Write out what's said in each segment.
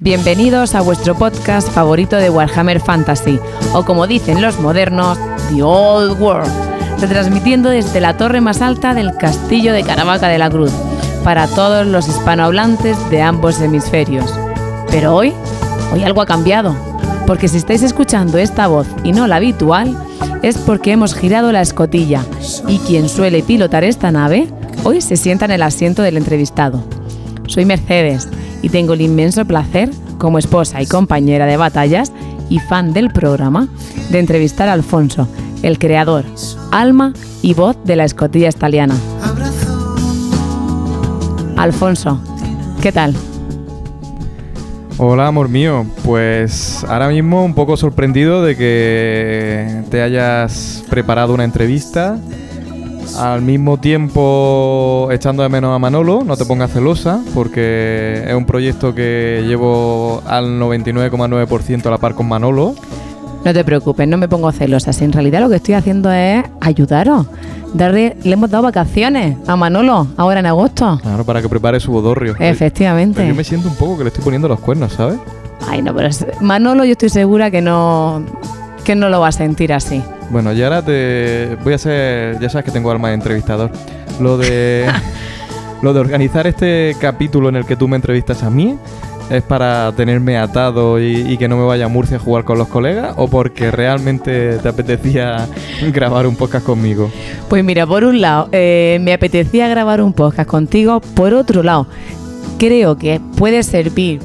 Bienvenidos a vuestro podcast favorito de Warhammer Fantasy, o como dicen los modernos, The Old World, retransmitiendo desde la torre más alta del castillo de Caravaca de la Cruz, para todos los hispanohablantes de ambos hemisferios. Pero hoy algo ha cambiado, porque si estáis escuchando esta voz y no la habitual, es porque hemos girado la escotilla, y quien suele pilotar esta nave, hoy se sienta en el asiento del entrevistado. Soy Mercedes, y tengo el inmenso placer, como esposa y compañera de batallas y fan del programa, de entrevistar a Alfonso, el creador, alma y voz de la escotilla estaliana. Alfonso, ¿qué tal? Hola, amor mío. Pues ahora mismo un poco sorprendido de que te hayas preparado una entrevista. Al mismo tiempo echando de menos a Manolo, no te pongas celosa, porque es un proyecto que llevo al 99,9% a la par con Manolo. No te preocupes, no me pongo celosa. Si en realidad lo que estoy haciendo es ayudaros. Le hemos dado vacaciones a Manolo ahora en agosto. Claro, para que prepare su bodorrio. Efectivamente. Pero yo me siento un poco que le estoy poniendo los cuernos, ¿sabes? Ay, no, pero Manolo yo estoy segura que no lo va a sentir así. Bueno, y ahora te voy a hacer... Ya sabes que tengo alma de entrevistador. Lo de organizar este capítulo en el que tú me entrevistas a mí, ¿es para tenerme atado y que no me vaya a Murcia a jugar con los colegas? ¿O porque realmente te apetecía grabar un podcast conmigo? Pues mira, por un lado, me apetecía grabar un podcast contigo. Por otro lado, creo que puede servir,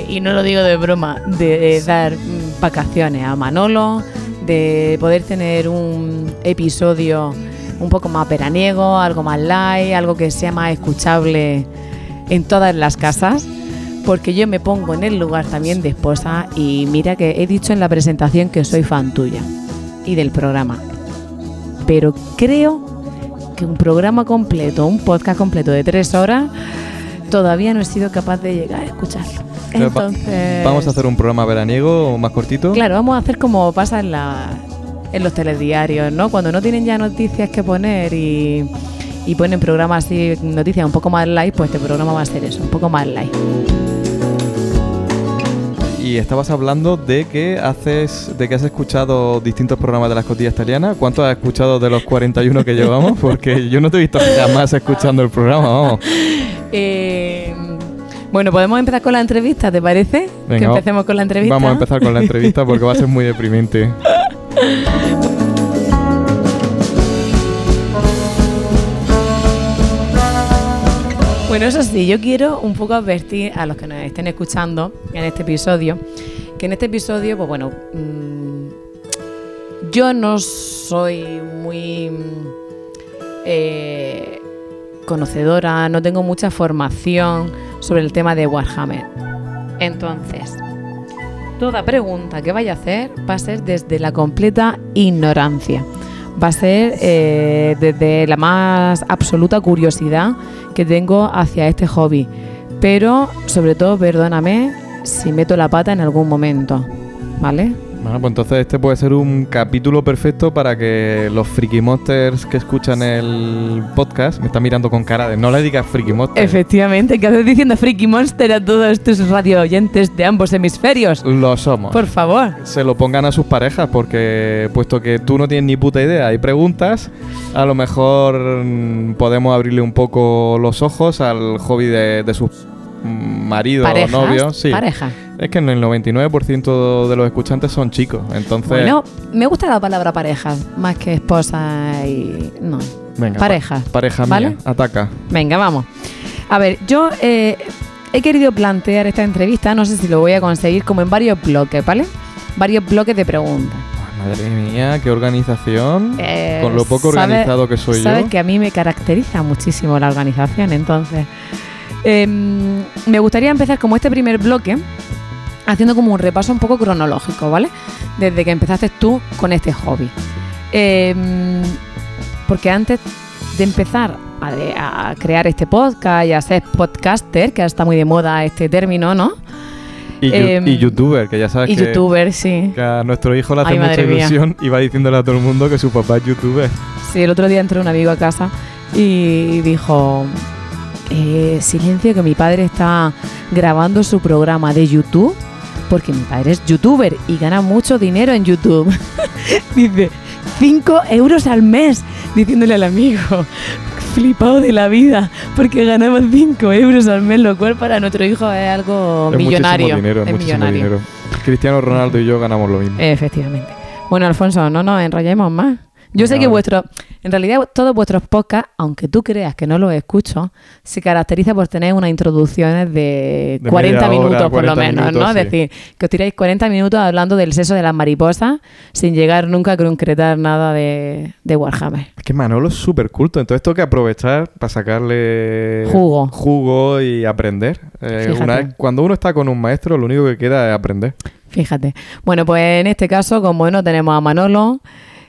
y no lo digo de broma, de dar vacaciones a Manolo, de poder tener un episodio un poco más veraniego, algo más light, algo que sea más escuchable en todas las casas, porque yo me pongo en el lugar también de esposa y mira que he dicho en la presentación que soy fan tuya y del programa, pero creo que un programa completo, un podcast completo de 3 horas, todavía no he sido capaz de llegar a escucharlo. Entonces, ¿vamos a hacer un programa veraniego más cortito? Claro, vamos a hacer como pasa en los telediarios, ¿no? Cuando no tienen ya noticias que poner y ponen programas así, noticias un poco más light, pues este programa va a ser eso, un poco más light. Y estabas hablando de que has escuchado distintos programas de la escotilla estaliana. ¿Cuántos has escuchado de los 41 que llevamos? Porque yo no te he visto jamás escuchando el programa, vamos. Bueno, podemos empezar con la entrevista, ¿te parece? Venga, que empecemos con la entrevista. Vamos a empezar con la entrevista porque va a ser muy deprimente. Bueno, eso sí, yo quiero un poco advertir a los que nos estén escuchando en este episodio, que en este episodio, pues bueno, yo no soy muy conocedora, no tengo mucha formación sobre el tema de Warhammer. Entonces, toda pregunta que vaya a hacer va a ser desde la completa ignorancia. Va a ser desde la más absoluta curiosidad que tengo hacia este hobby. Pero, sobre todo, perdóname si meto la pata en algún momento, ¿vale? Bueno, pues entonces este puede ser un capítulo perfecto para que los Freaky Monsters que escuchan el podcast, me están mirando con cara de no le digas Freaky Monster. Efectivamente, ¿qué haces diciendo Freaky Monster a todos estos radio oyentes de ambos hemisferios? Lo somos. Por favor. Se lo pongan a sus parejas porque, puesto que tú no tienes ni puta idea y preguntas, a lo mejor podemos abrirle un poco los ojos al hobby de sus maridos o novios. Sí. Pareja. Es que en el 99% de los escuchantes son chicos, entonces... Bueno, me gusta la palabra pareja, más que esposa y... No, venga, pareja. Pareja ¿vale? Mía, ataca. Venga, vamos. A ver, yo he querido plantear esta entrevista, no sé si lo voy a conseguir, como en varios bloques, ¿vale? Varios bloques de preguntas. Madre mía, qué organización, con lo poco organizado que soy yo. Sabes que a mí me caracteriza muchísimo la organización, entonces... me gustaría empezar como este primer bloque haciendo como un repaso un poco cronológico, ¿vale? Desde que empezaste tú con este hobby. Porque antes de empezar a crear este podcast y a ser podcaster, que ahora está muy de moda este término, ¿no? Y youtuber, que ya sabes y youtuber, sí. Que a nuestro hijo le hace mucha ilusión y va diciéndole a todo el mundo que su papá es youtuber. Sí, el otro día entró un amigo a casa y dijo... silencio, que mi padre está grabando su programa de YouTube, porque mi padre es youtuber y gana mucho dinero en YouTube. Dice, 5 euros al mes, diciéndole al amigo, flipado de la vida, porque ganamos 5 euros al mes, lo cual para nuestro hijo es algo millonario. Es muchísimo dinero. Cristiano Ronaldo y yo ganamos lo mismo. Efectivamente. Bueno, Alfonso, no nos enrollemos más. Yo sé que en realidad todos vuestros podcasts, aunque tú creas que no los escucho, se caracteriza por tener unas introducciones de 40 minutos por lo menos, ¿no? Sí. Es decir, que os tiráis 40 minutos hablando del sexo de las mariposas sin llegar nunca a concretar nada de Warhammer. Es que Manolo es súper culto, entonces tengo que aprovechar para sacarle jugo y aprender. Cuando uno está con un maestro, lo único que queda es aprender. Fíjate. Bueno, pues en este caso, como no tenemos a Manolo,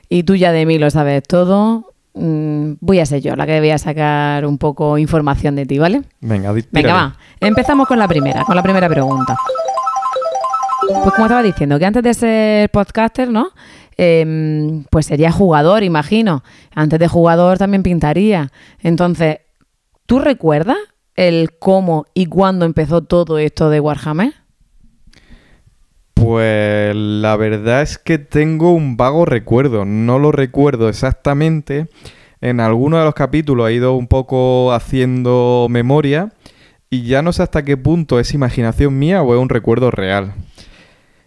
y tú ya de mí lo sabes todo, voy a ser yo la que voy a sacar un poco información de ti, ¿vale? Venga, va. Empezamos con la primera pregunta. Pues como estaba diciendo, que antes de ser podcaster, ¿no? Pues sería jugador, imagino. Antes de jugador también pintaría. Entonces, ¿tú recuerdas el cómo y cuándo empezó todo esto de Warhammer? Pues la verdad es que tengo un vago recuerdo, no lo recuerdo exactamente. En alguno de los capítulos he ido un poco haciendo memoria y ya no sé hasta qué punto es imaginación mía o es un recuerdo real.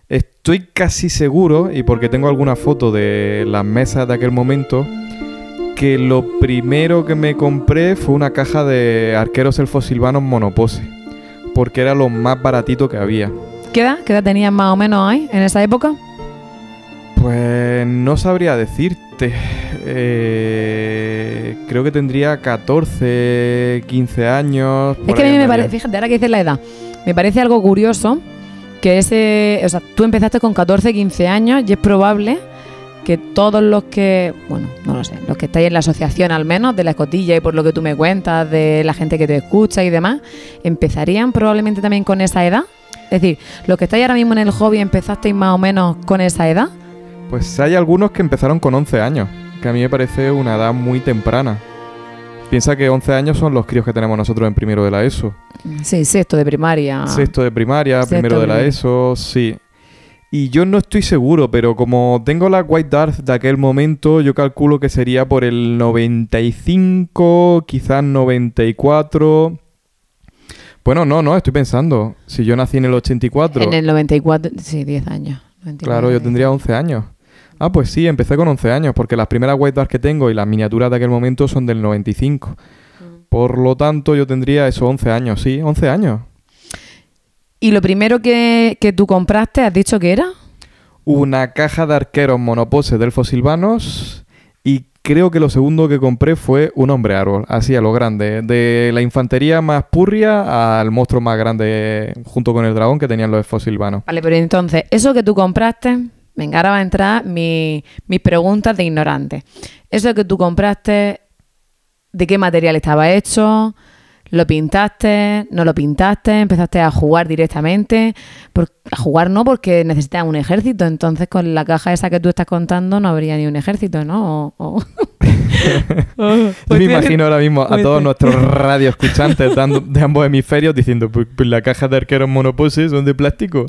Estoy casi seguro, y porque tengo alguna foto de las mesas de aquel momento, que lo primero que me compré fue una caja de arqueros elfos silvanos monopose, porque era lo más baratito que había. ¿Qué edad tenías más o menos ahí, en esa época? Pues no sabría decirte. Creo que tendría 14, 15 años. Es que a mí me parece, fíjate, ahora que dices la edad, me parece algo curioso que tú empezaste con 14, 15 años y es probable que todos los que, bueno, no lo sé, los que estáis en la asociación al menos, de la escotilla y por lo que tú me cuentas, de la gente que te escucha y demás, empezarían probablemente también con esa edad. Es decir, los que estáis ahora mismo en el hobby, ¿empezasteis más o menos con esa edad? Pues hay algunos que empezaron con 11 años, que a mí me parece una edad muy temprana. Piensa que 11 años son los críos que tenemos nosotros en primero de la ESO. Sí, sexto de primaria. Primero de la ESO, sí. Y yo no estoy seguro, pero como tengo la White Dwarf de aquel momento, yo calculo que sería por el 95, quizás 94... Bueno, no, estoy pensando. Si yo nací en el 84... En el 94, sí, 10 años. 99. Claro, yo tendría 11 años. Ah, pues sí, empecé con 11 años, porque las primeras White Dwarf que tengo y las miniaturas de aquel momento son del 95. Por lo tanto, yo tendría esos 11 años, sí, 11 años. ¿Y lo primero que tú compraste, has dicho que era? Una caja de arqueros monopose de elfos silvanos y creo que lo segundo que compré fue un hombre árbol, así a lo grande. De la infantería más purria al monstruo más grande junto con el dragón que tenían los elfos silvanos. Vale, pero entonces, eso que tú compraste, venga, ahora va a entrar mis preguntas de ignorante. Eso que tú compraste, ¿de qué material estaba hecho? ¿Lo pintaste? ¿No lo pintaste? ¿Empezaste a jugar directamente? A jugar no, porque necesitas un ejército. Entonces, con la caja esa que tú estás contando, no habría ni un ejército, ¿no? Yo me imagino ahora mismo a todos nuestros radioescuchantes de ambos hemisferios diciendo, pues las cajas de arqueros monopose son de plástico.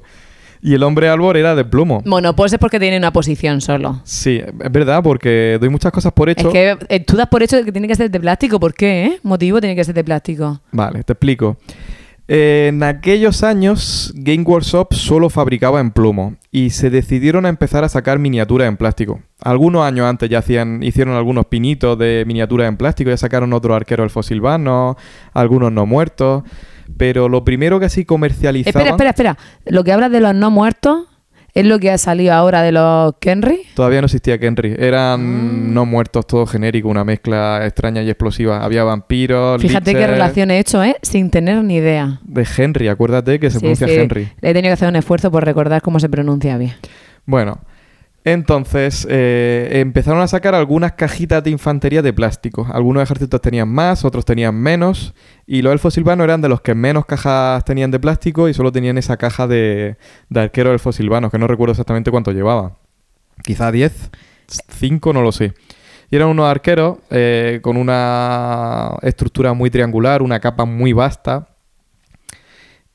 Y el hombre árbol era de plomo. Monopose es porque tiene una posición solo. Sí, es verdad, porque doy muchas cosas por hecho. Es que tú das por hecho que tiene que ser de plástico. ¿Por qué? ¿Motivo tiene que ser de plástico? Vale, te explico. En aquellos años, Game Workshop solo fabricaba en plomo y se decidieron a empezar a sacar miniaturas en plástico. Algunos años antes ya hicieron algunos pinitos de miniaturas en plástico, ya sacaron otros arqueros elfos silvanos, algunos no muertos. Pero lo primero que así comercializaban... Espera. Lo que hablas de los no muertos es lo que ha salido ahora de los Kenry. Todavía no existía Kenry. Eran no muertos, todo genérico, una mezcla extraña y explosiva. Había vampiros, Fíjate qué relación he hecho, sin tener ni idea. De Henry, acuérdate que se pronuncia Henry. He tenido que hacer un esfuerzo por recordar cómo se pronuncia bien. Bueno... Entonces empezaron a sacar algunas cajitas de infantería de plástico. Algunos ejércitos tenían más, otros tenían menos. Y los elfos silvanos eran de los que menos cajas tenían de plástico y solo tenían esa caja de arqueros elfos silvanos, que no recuerdo exactamente cuánto llevaba. Quizá 10, 5, no lo sé. Y eran unos arqueros con una estructura muy triangular, una capa muy vasta.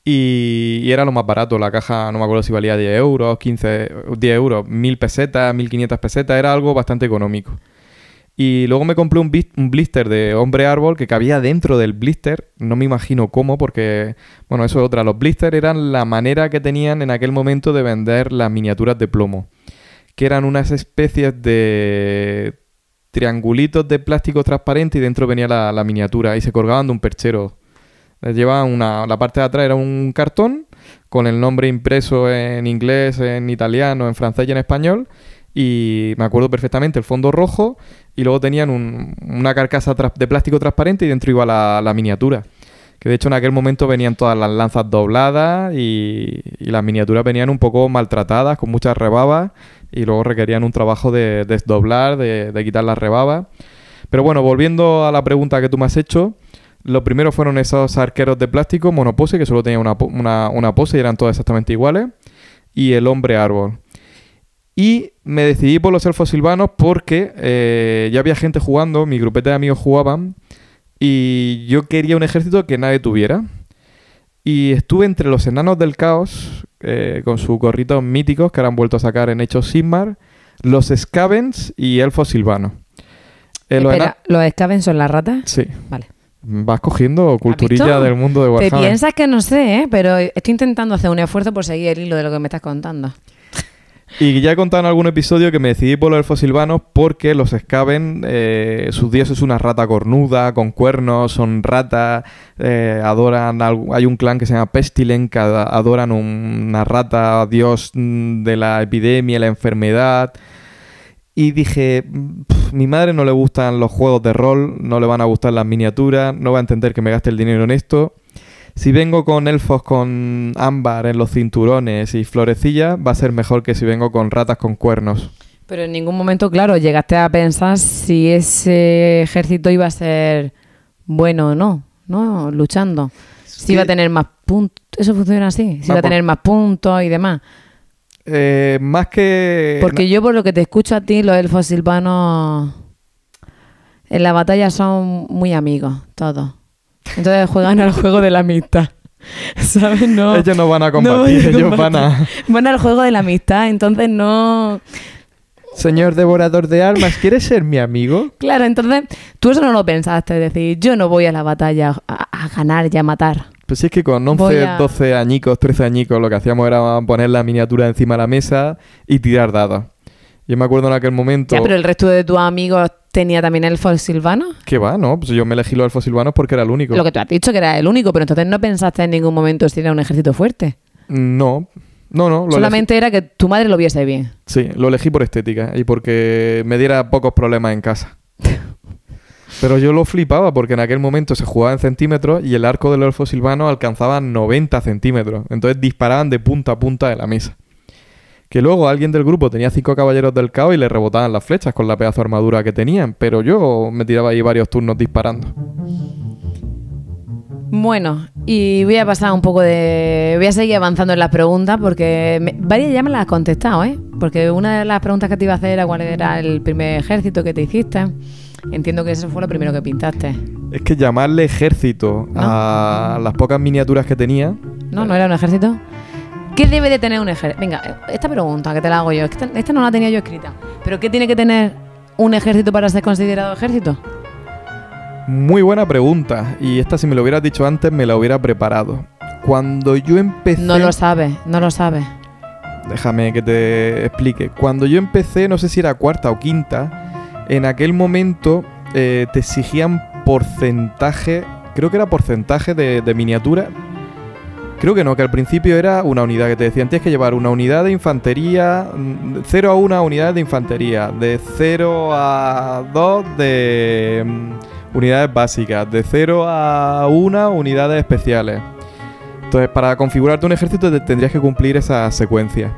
Y era lo más barato. La caja, no me acuerdo si valía 10 euros, 10 euros, 1000 pesetas, 1500 pesetas. Era algo bastante económico. Y luego me compré un blister de Hombre Árbol que cabía dentro del blister. No me imagino cómo, porque, bueno, eso es otra. Los blisters eran la manera que tenían en aquel momento de vender las miniaturas de plomo, que eran unas especies de triangulitos de plástico transparente y dentro venía la miniatura y se colgaban de un perchero. Les llevaban la parte de atrás era un cartón con el nombre impreso en inglés, en italiano, en francés y en español. Y me acuerdo perfectamente el fondo rojo y luego tenían una carcasa de plástico transparente y dentro iba la miniatura. Que de hecho en aquel momento venían todas las lanzas dobladas y las miniaturas venían un poco maltratadas, con muchas rebabas y luego requerían un trabajo de desdoblar, de quitar las rebabas. Pero bueno, volviendo a la pregunta que tú me has hecho, lo primero fueron esos arqueros de plástico monopose, que solo tenían una pose y eran todas exactamente iguales, y el Hombre Árbol. Y me decidí por los elfos silvanos porque ya había gente jugando, mi grupete de amigos jugaban y yo quería un ejército que nadie tuviera. Y estuve entre los enanos del caos, con sus gorritos míticos que ahora han vuelto a sacar en Age of Sigmar, los Skavens y elfos silvanos. Espera, ¿los Skavens son las ratas? Sí. Vale. Vas cogiendo culturilla del mundo de Warhammer. Te piensas que no sé, pero estoy intentando hacer un esfuerzo por seguir el hilo de lo que me estás contando. Y ya he contado en algún episodio que me decidí por los elfos silvanos porque los Skaven, sus dioses es una rata cornuda, con cuernos, son ratas, adoran... Hay un clan que se llama Pestilen que adoran una rata, dios de la epidemia, la enfermedad. Y dije, mi madre no le gustan los juegos de rol, no le van a gustar las miniaturas, no va a entender que me gaste el dinero en esto. Si vengo con elfos con ámbar en los cinturones y florecillas, va a ser mejor que si vengo con ratas con cuernos. Pero en ningún momento, claro, llegaste a pensar si ese ejército iba a ser bueno o no, ¿no? Luchando. Si iba a tener más puntos. ¿Eso funciona así? Si iba a tener más puntos y demás. Más que... Porque yo, por lo que te escucho a ti, los elfos silvanos en la batalla son muy amigos, todos. Entonces juegan al juego de la amistad, ¿sabes? No, ellos no van a combatir, ellos van al juego de la amistad, entonces no... Señor devorador de almas, ¿quieres ser mi amigo? Claro, entonces tú eso no lo pensaste, es decir, yo no voy a la batalla a ganar y a matar. Pues sí, es que con 11, 12 añicos, 13 añicos, lo que hacíamos era poner la miniatura encima de la mesa y tirar dados. Yo me acuerdo en aquel momento... Ya, pero el resto de tus amigos tenía también elfos silvanos. ¿Qué va? No, pues yo me elegí los elfos silvanos porque era el único. Lo que tú has dicho que era el único, pero entonces no pensaste en ningún momento si era un ejército fuerte. No. Solamente era que tu madre lo viese bien. Sí, lo elegí por estética y porque me diera pocos problemas en casa. Pero yo lo flipaba porque en aquel momento se jugaba en centímetros y el arco del elfo silvano alcanzaba 90 centímetros. Entonces disparaban de punta a punta de la mesa. Que luego alguien del grupo tenía 5 caballeros del caos y le rebotaban las flechas con la pedazo de armadura que tenían. Pero yo me tiraba ahí varios turnos disparando. Bueno, y voy a pasar un poco de... Voy a seguir avanzando en las preguntas porque varias ya me las has contestado, ¿eh? Porque una de las preguntas que te iba a hacer era cuál era el primer ejército que te hiciste. Entiendo que eso fue lo primero que pintaste. Es que llamarle ejército a las pocas miniaturas que tenía... No era un ejército. ¿Qué debe de tener un ejército? Venga, esta pregunta que te la hago yo. Esta no la tenía yo escrita. ¿Pero qué tiene que tener un ejército para ser considerado ejército? Muy buena pregunta. Y esta, si me lo hubieras dicho antes, me la hubiera preparado. Cuando yo empecé... No lo sabe. Déjame que te explique. Cuando yo empecé, no sé si era cuarta o quinta, en aquel momento te exigían porcentaje, creo que era porcentaje de miniatura. Creo que no, que al principio era una unidad que te decían, tienes que llevar una unidad de infantería, 0 a 1 unidades de infantería, de 0 a 2 de unidades básicas, de 0 a 1 unidades especiales. Entonces, para configurarte un ejército tendrías que cumplir esa secuencia.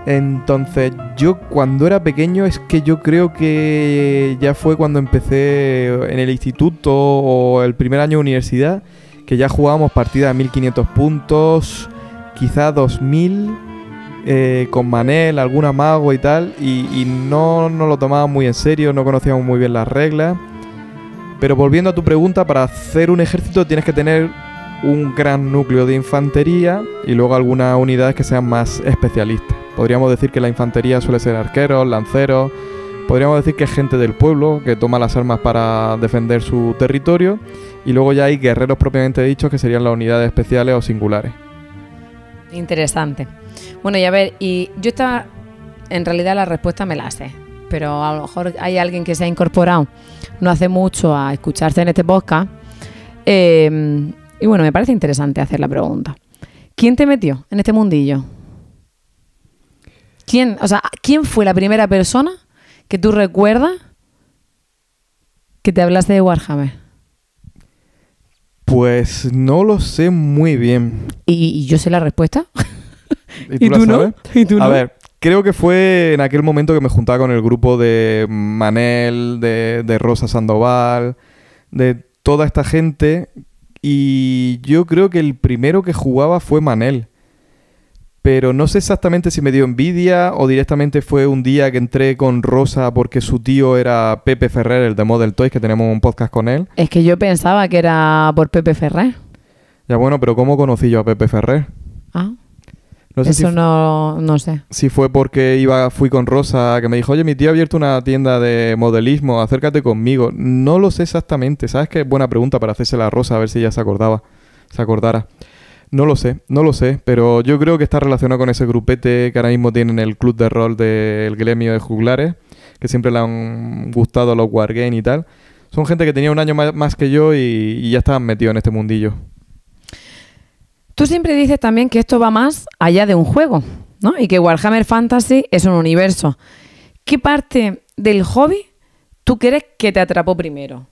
Entonces, yo cuando era pequeño es que yo creo que ya fue cuando empecé en el instituto o el primer año de universidad, que ya jugábamos partidas de 1500 puntos, quizá 2000, con Manel, algún amago y tal, y no nos lo tomábamos muy en serio, no conocíamos muy bien las reglas. Pero volviendo a tu pregunta, para hacer un ejército tienes que tener un gran núcleo de infantería y luego algunas unidades que sean más especialistas. Podríamos decir que la infantería suele ser arqueros, lanceros, podríamos decir que es gente del pueblo que toma las armas para defender su territorio, y luego ya hay guerreros propiamente dichos, que serían las unidades especiales o singulares. Interesante. Bueno, y a ver, y yo estaba, en realidad la respuesta me la sé, pero a lo mejor hay alguien que se ha incorporado no hace mucho a escucharse en este podcast, y bueno, me parece interesante hacer la pregunta. ¿Quién te metió en este mundillo? ¿Quién fue la primera persona que tú recuerdas que te hablaste de Warhammer? Pues no lo sé muy bien. ¿Y yo sé la respuesta? ¿Y tú la sabes? ¿Y tú no? A ver, creo que fue en aquel momento que me juntaba con el grupo de Manel, de Rosa Sandoval, de toda esta gente, y yo creo que el primero que jugaba fue Manel. Pero no sé exactamente si me dio envidia o directamente fue un día que entré con Rosa porque su tío era Pepe Ferrer, el de Model Toys, que tenemos un podcast con él. Es que yo pensaba que era por Pepe Ferrer. Ya bueno, pero ¿cómo conocí yo a Pepe Ferrer? Ah, no sé eso no sé. Si fue porque fui con Rosa, que me dijo, oye, mi tío ha abierto una tienda de modelismo, acércate conmigo. No lo sé exactamente. ¿Sabes qué? Buena pregunta para hacérsela a Rosa, a ver si ella se acordara. No lo sé, pero yo creo que está relacionado con ese grupete que ahora mismo tienen el club de rol del gremio de juglares, que siempre le han gustado los wargames y tal. Son gente que tenía un año más que yo y ya estaban metidos en este mundillo. Tú siempre dices también que esto va más allá de un juego, ¿no? Y que Warhammer Fantasy es un universo. ¿Qué parte del hobby tú crees que te atrapó primero?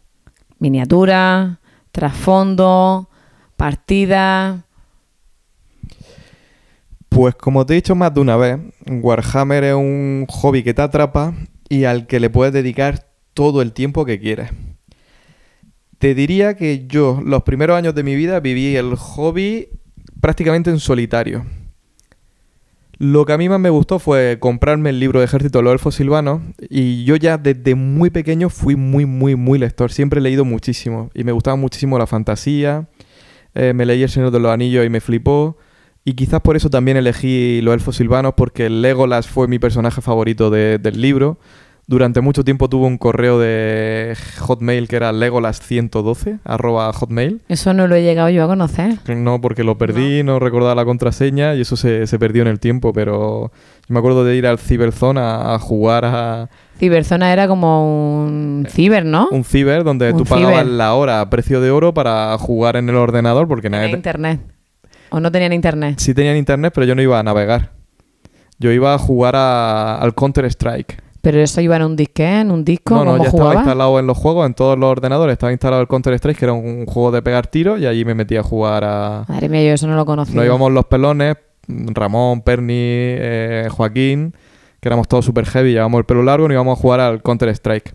¿Miniatura? ¿Trasfondo? ¿Partida? Pues como te he dicho más de una vez, Warhammer es un hobby que te atrapa y al que le puedes dedicar todo el tiempo que quieres. Te diría que yo, los primeros años de mi vida, viví el hobby prácticamente en solitario. Lo que a mí más me gustó fue comprarme el libro de Ejército de los Elfos Silvanos, y yo ya desde muy pequeño fui muy lector. Siempre he leído muchísimo y me gustaba muchísimo la fantasía. Me leí El Señor de los Anillos y me flipó. Y quizás por eso también elegí los Elfos Silvanos, porque Legolas fue mi personaje favorito del libro. Durante mucho tiempo tuve un correo de Hotmail que era legolas112@hotmail. Eso no lo he llegado yo a conocer. No, porque lo perdí, no recordaba la contraseña y eso se perdió en el tiempo, pero yo me acuerdo de ir al Cyberzone a jugar a... Cyberzona era como un ciber, ¿no? Un ciber donde tú pagabas la hora a precio de oro para jugar en el ordenador, porque nadie... ¿Tenía internet? ¿O no tenían internet? Sí tenían internet, pero yo no iba a navegar. Yo iba a jugar al Counter-Strike. ¿Pero eso iba en un disquete, en un disco? No, ya jugaba? Estaba instalado en los juegos, en todos los ordenadores. Estaba instalado el Counter-Strike, que era un juego de pegar tiros, y allí me metí a jugar a... Madre mía, yo eso no lo conocía. Nos íbamos los pelones, Ramón, Perni, Joaquín, que éramos todos super heavy, llevábamos el pelo largo y nos íbamos a jugar al Counter-Strike.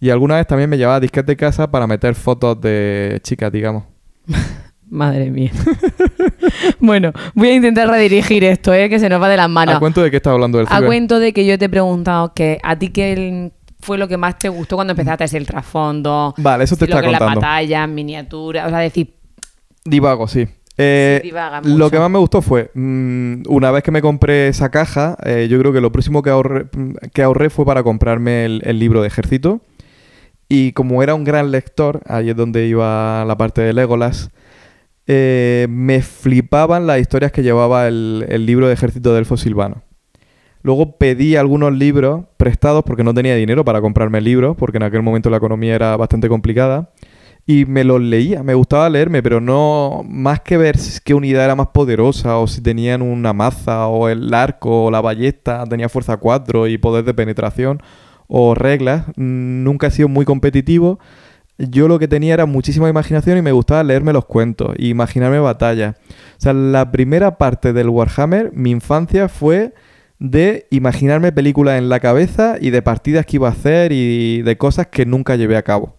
Y alguna vez también me llevaba disquete de casa para meter fotos de chicas, digamos. Madre mía. Bueno, voy a intentar redirigir esto, que se nos va de las manos. ¿A cuento de qué estás hablando del ciber? A cuento de que yo te he preguntado que a ti qué fue lo que más te gustó cuando empezaste a hacer el trasfondo. Vale, eso te está contando. La batalla, miniatura, o sea, decir... Divago, sí. Divaga mucho. Lo que más me gustó fue, una vez que me compré esa caja, yo creo que lo próximo que ahorré fue para comprarme el libro de Ejército. Y como era un gran lector, ahí es donde iba la parte de Legolas, me flipaban las historias que llevaba el libro de Ejército de Elfos Silvanos. Luego pedí algunos libros prestados porque no tenía dinero para comprarme libros, porque en aquel momento la economía era bastante complicada, y me los leía. Me gustaba leerme, pero no más que ver qué unidad era más poderosa, o si tenían una maza, o el arco, o la ballesta tenía fuerza 4 y poder de penetración, o reglas. Nunca he sido muy competitivo. Yo lo que tenía era muchísima imaginación y me gustaba leerme los cuentos e imaginarme batallas. O sea, la primera parte del Warhammer, mi infancia fue de imaginarme películas en la cabeza y de partidas que iba a hacer y de cosas que nunca llevé a cabo.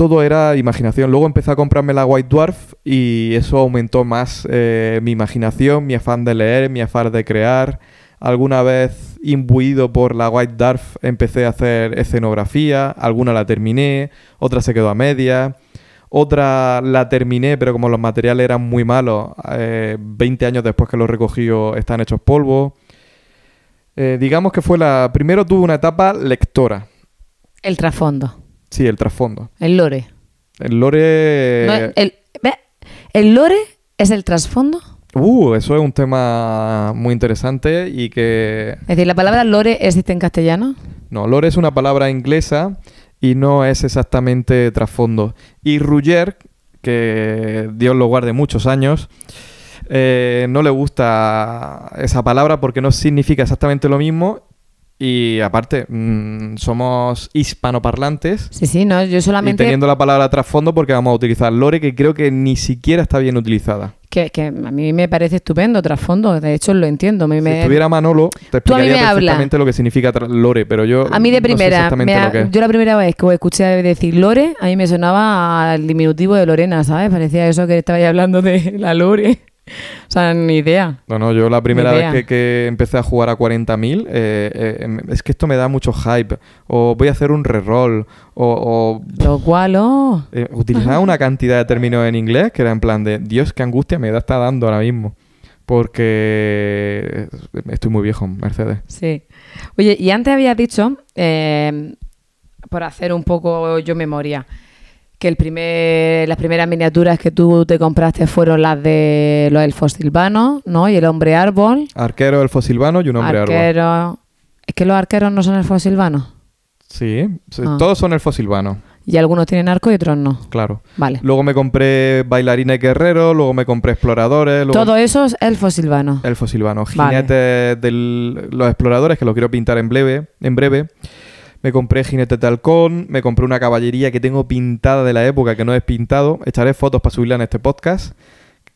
todo era imaginación. Luego empecé a comprarme la White Dwarf y eso aumentó más mi imaginación, mi afán de leer, mi afán de crear. Alguna vez, imbuido por la White Dwarf, empecé a hacer escenografía. Alguna la terminé, otra se quedó a media. Otra la terminé, pero como los materiales eran muy malos, 20 años después que los recogí están hechos polvo. Digamos que fue primero tuve una etapa lectora. El trasfondo. Sí, el trasfondo. El lore. El lore... No, ¿el lore es el trasfondo? Eso es un tema muy interesante y que... Es decir, ¿la palabra lore existe en castellano? No, lore es una palabra inglesa y no es exactamente trasfondo. Y Ruller, que Dios lo guarde muchos años, no le gusta esa palabra porque no significa exactamente lo mismo. Y aparte, somos hispanoparlantes. Sí, no, yo solamente... Y teniendo la palabra trasfondo porque vamos a utilizar lore, que creo que ni siquiera está bien utilizada. Que a mí me parece estupendo, trasfondo. De hecho, lo entiendo. Si estuviera Manolo, te explicaría perfectamente lo que significa lore, pero yo a mí de primera, no sé exactamente lo que es. Yo la primera vez que escuché decir lore, a mí me sonaba al diminutivo de Lorena, ¿sabes? Parecía eso que estabais hablando de la lore. O sea, ni idea. No, yo la primera vez que empecé a jugar a 40.000, es que esto me da mucho hype. O voy a hacer un reroll. Lo cual, utilizaba una cantidad de términos en inglés que era en plan de Dios, qué angustia me está dando ahora mismo. Porque estoy muy viejo, Mercedes. Sí. Oye, y antes habías dicho, por hacer un poco yo memoria, que las primeras miniaturas que tú te compraste fueron las de los elfos silvanos, ¿no? Y el hombre árbol. Arquero, elfo silvano y un hombre árbol. ¿Es que los arqueros no son elfos silvanos? Sí, todos son elfos silvanos. Y algunos tienen arco y otros no. Claro. Vale. Luego me compré bailarines guerreros, luego me compré exploradores. Todo eso es elfos silvanos. Elfos silvanos. Jinetes de los exploradores, que los quiero pintar en breve. Me compré jinetes de halcón, me compré una caballería que tengo pintada de la época que no he pintado. Echaré fotos para subirla en este podcast,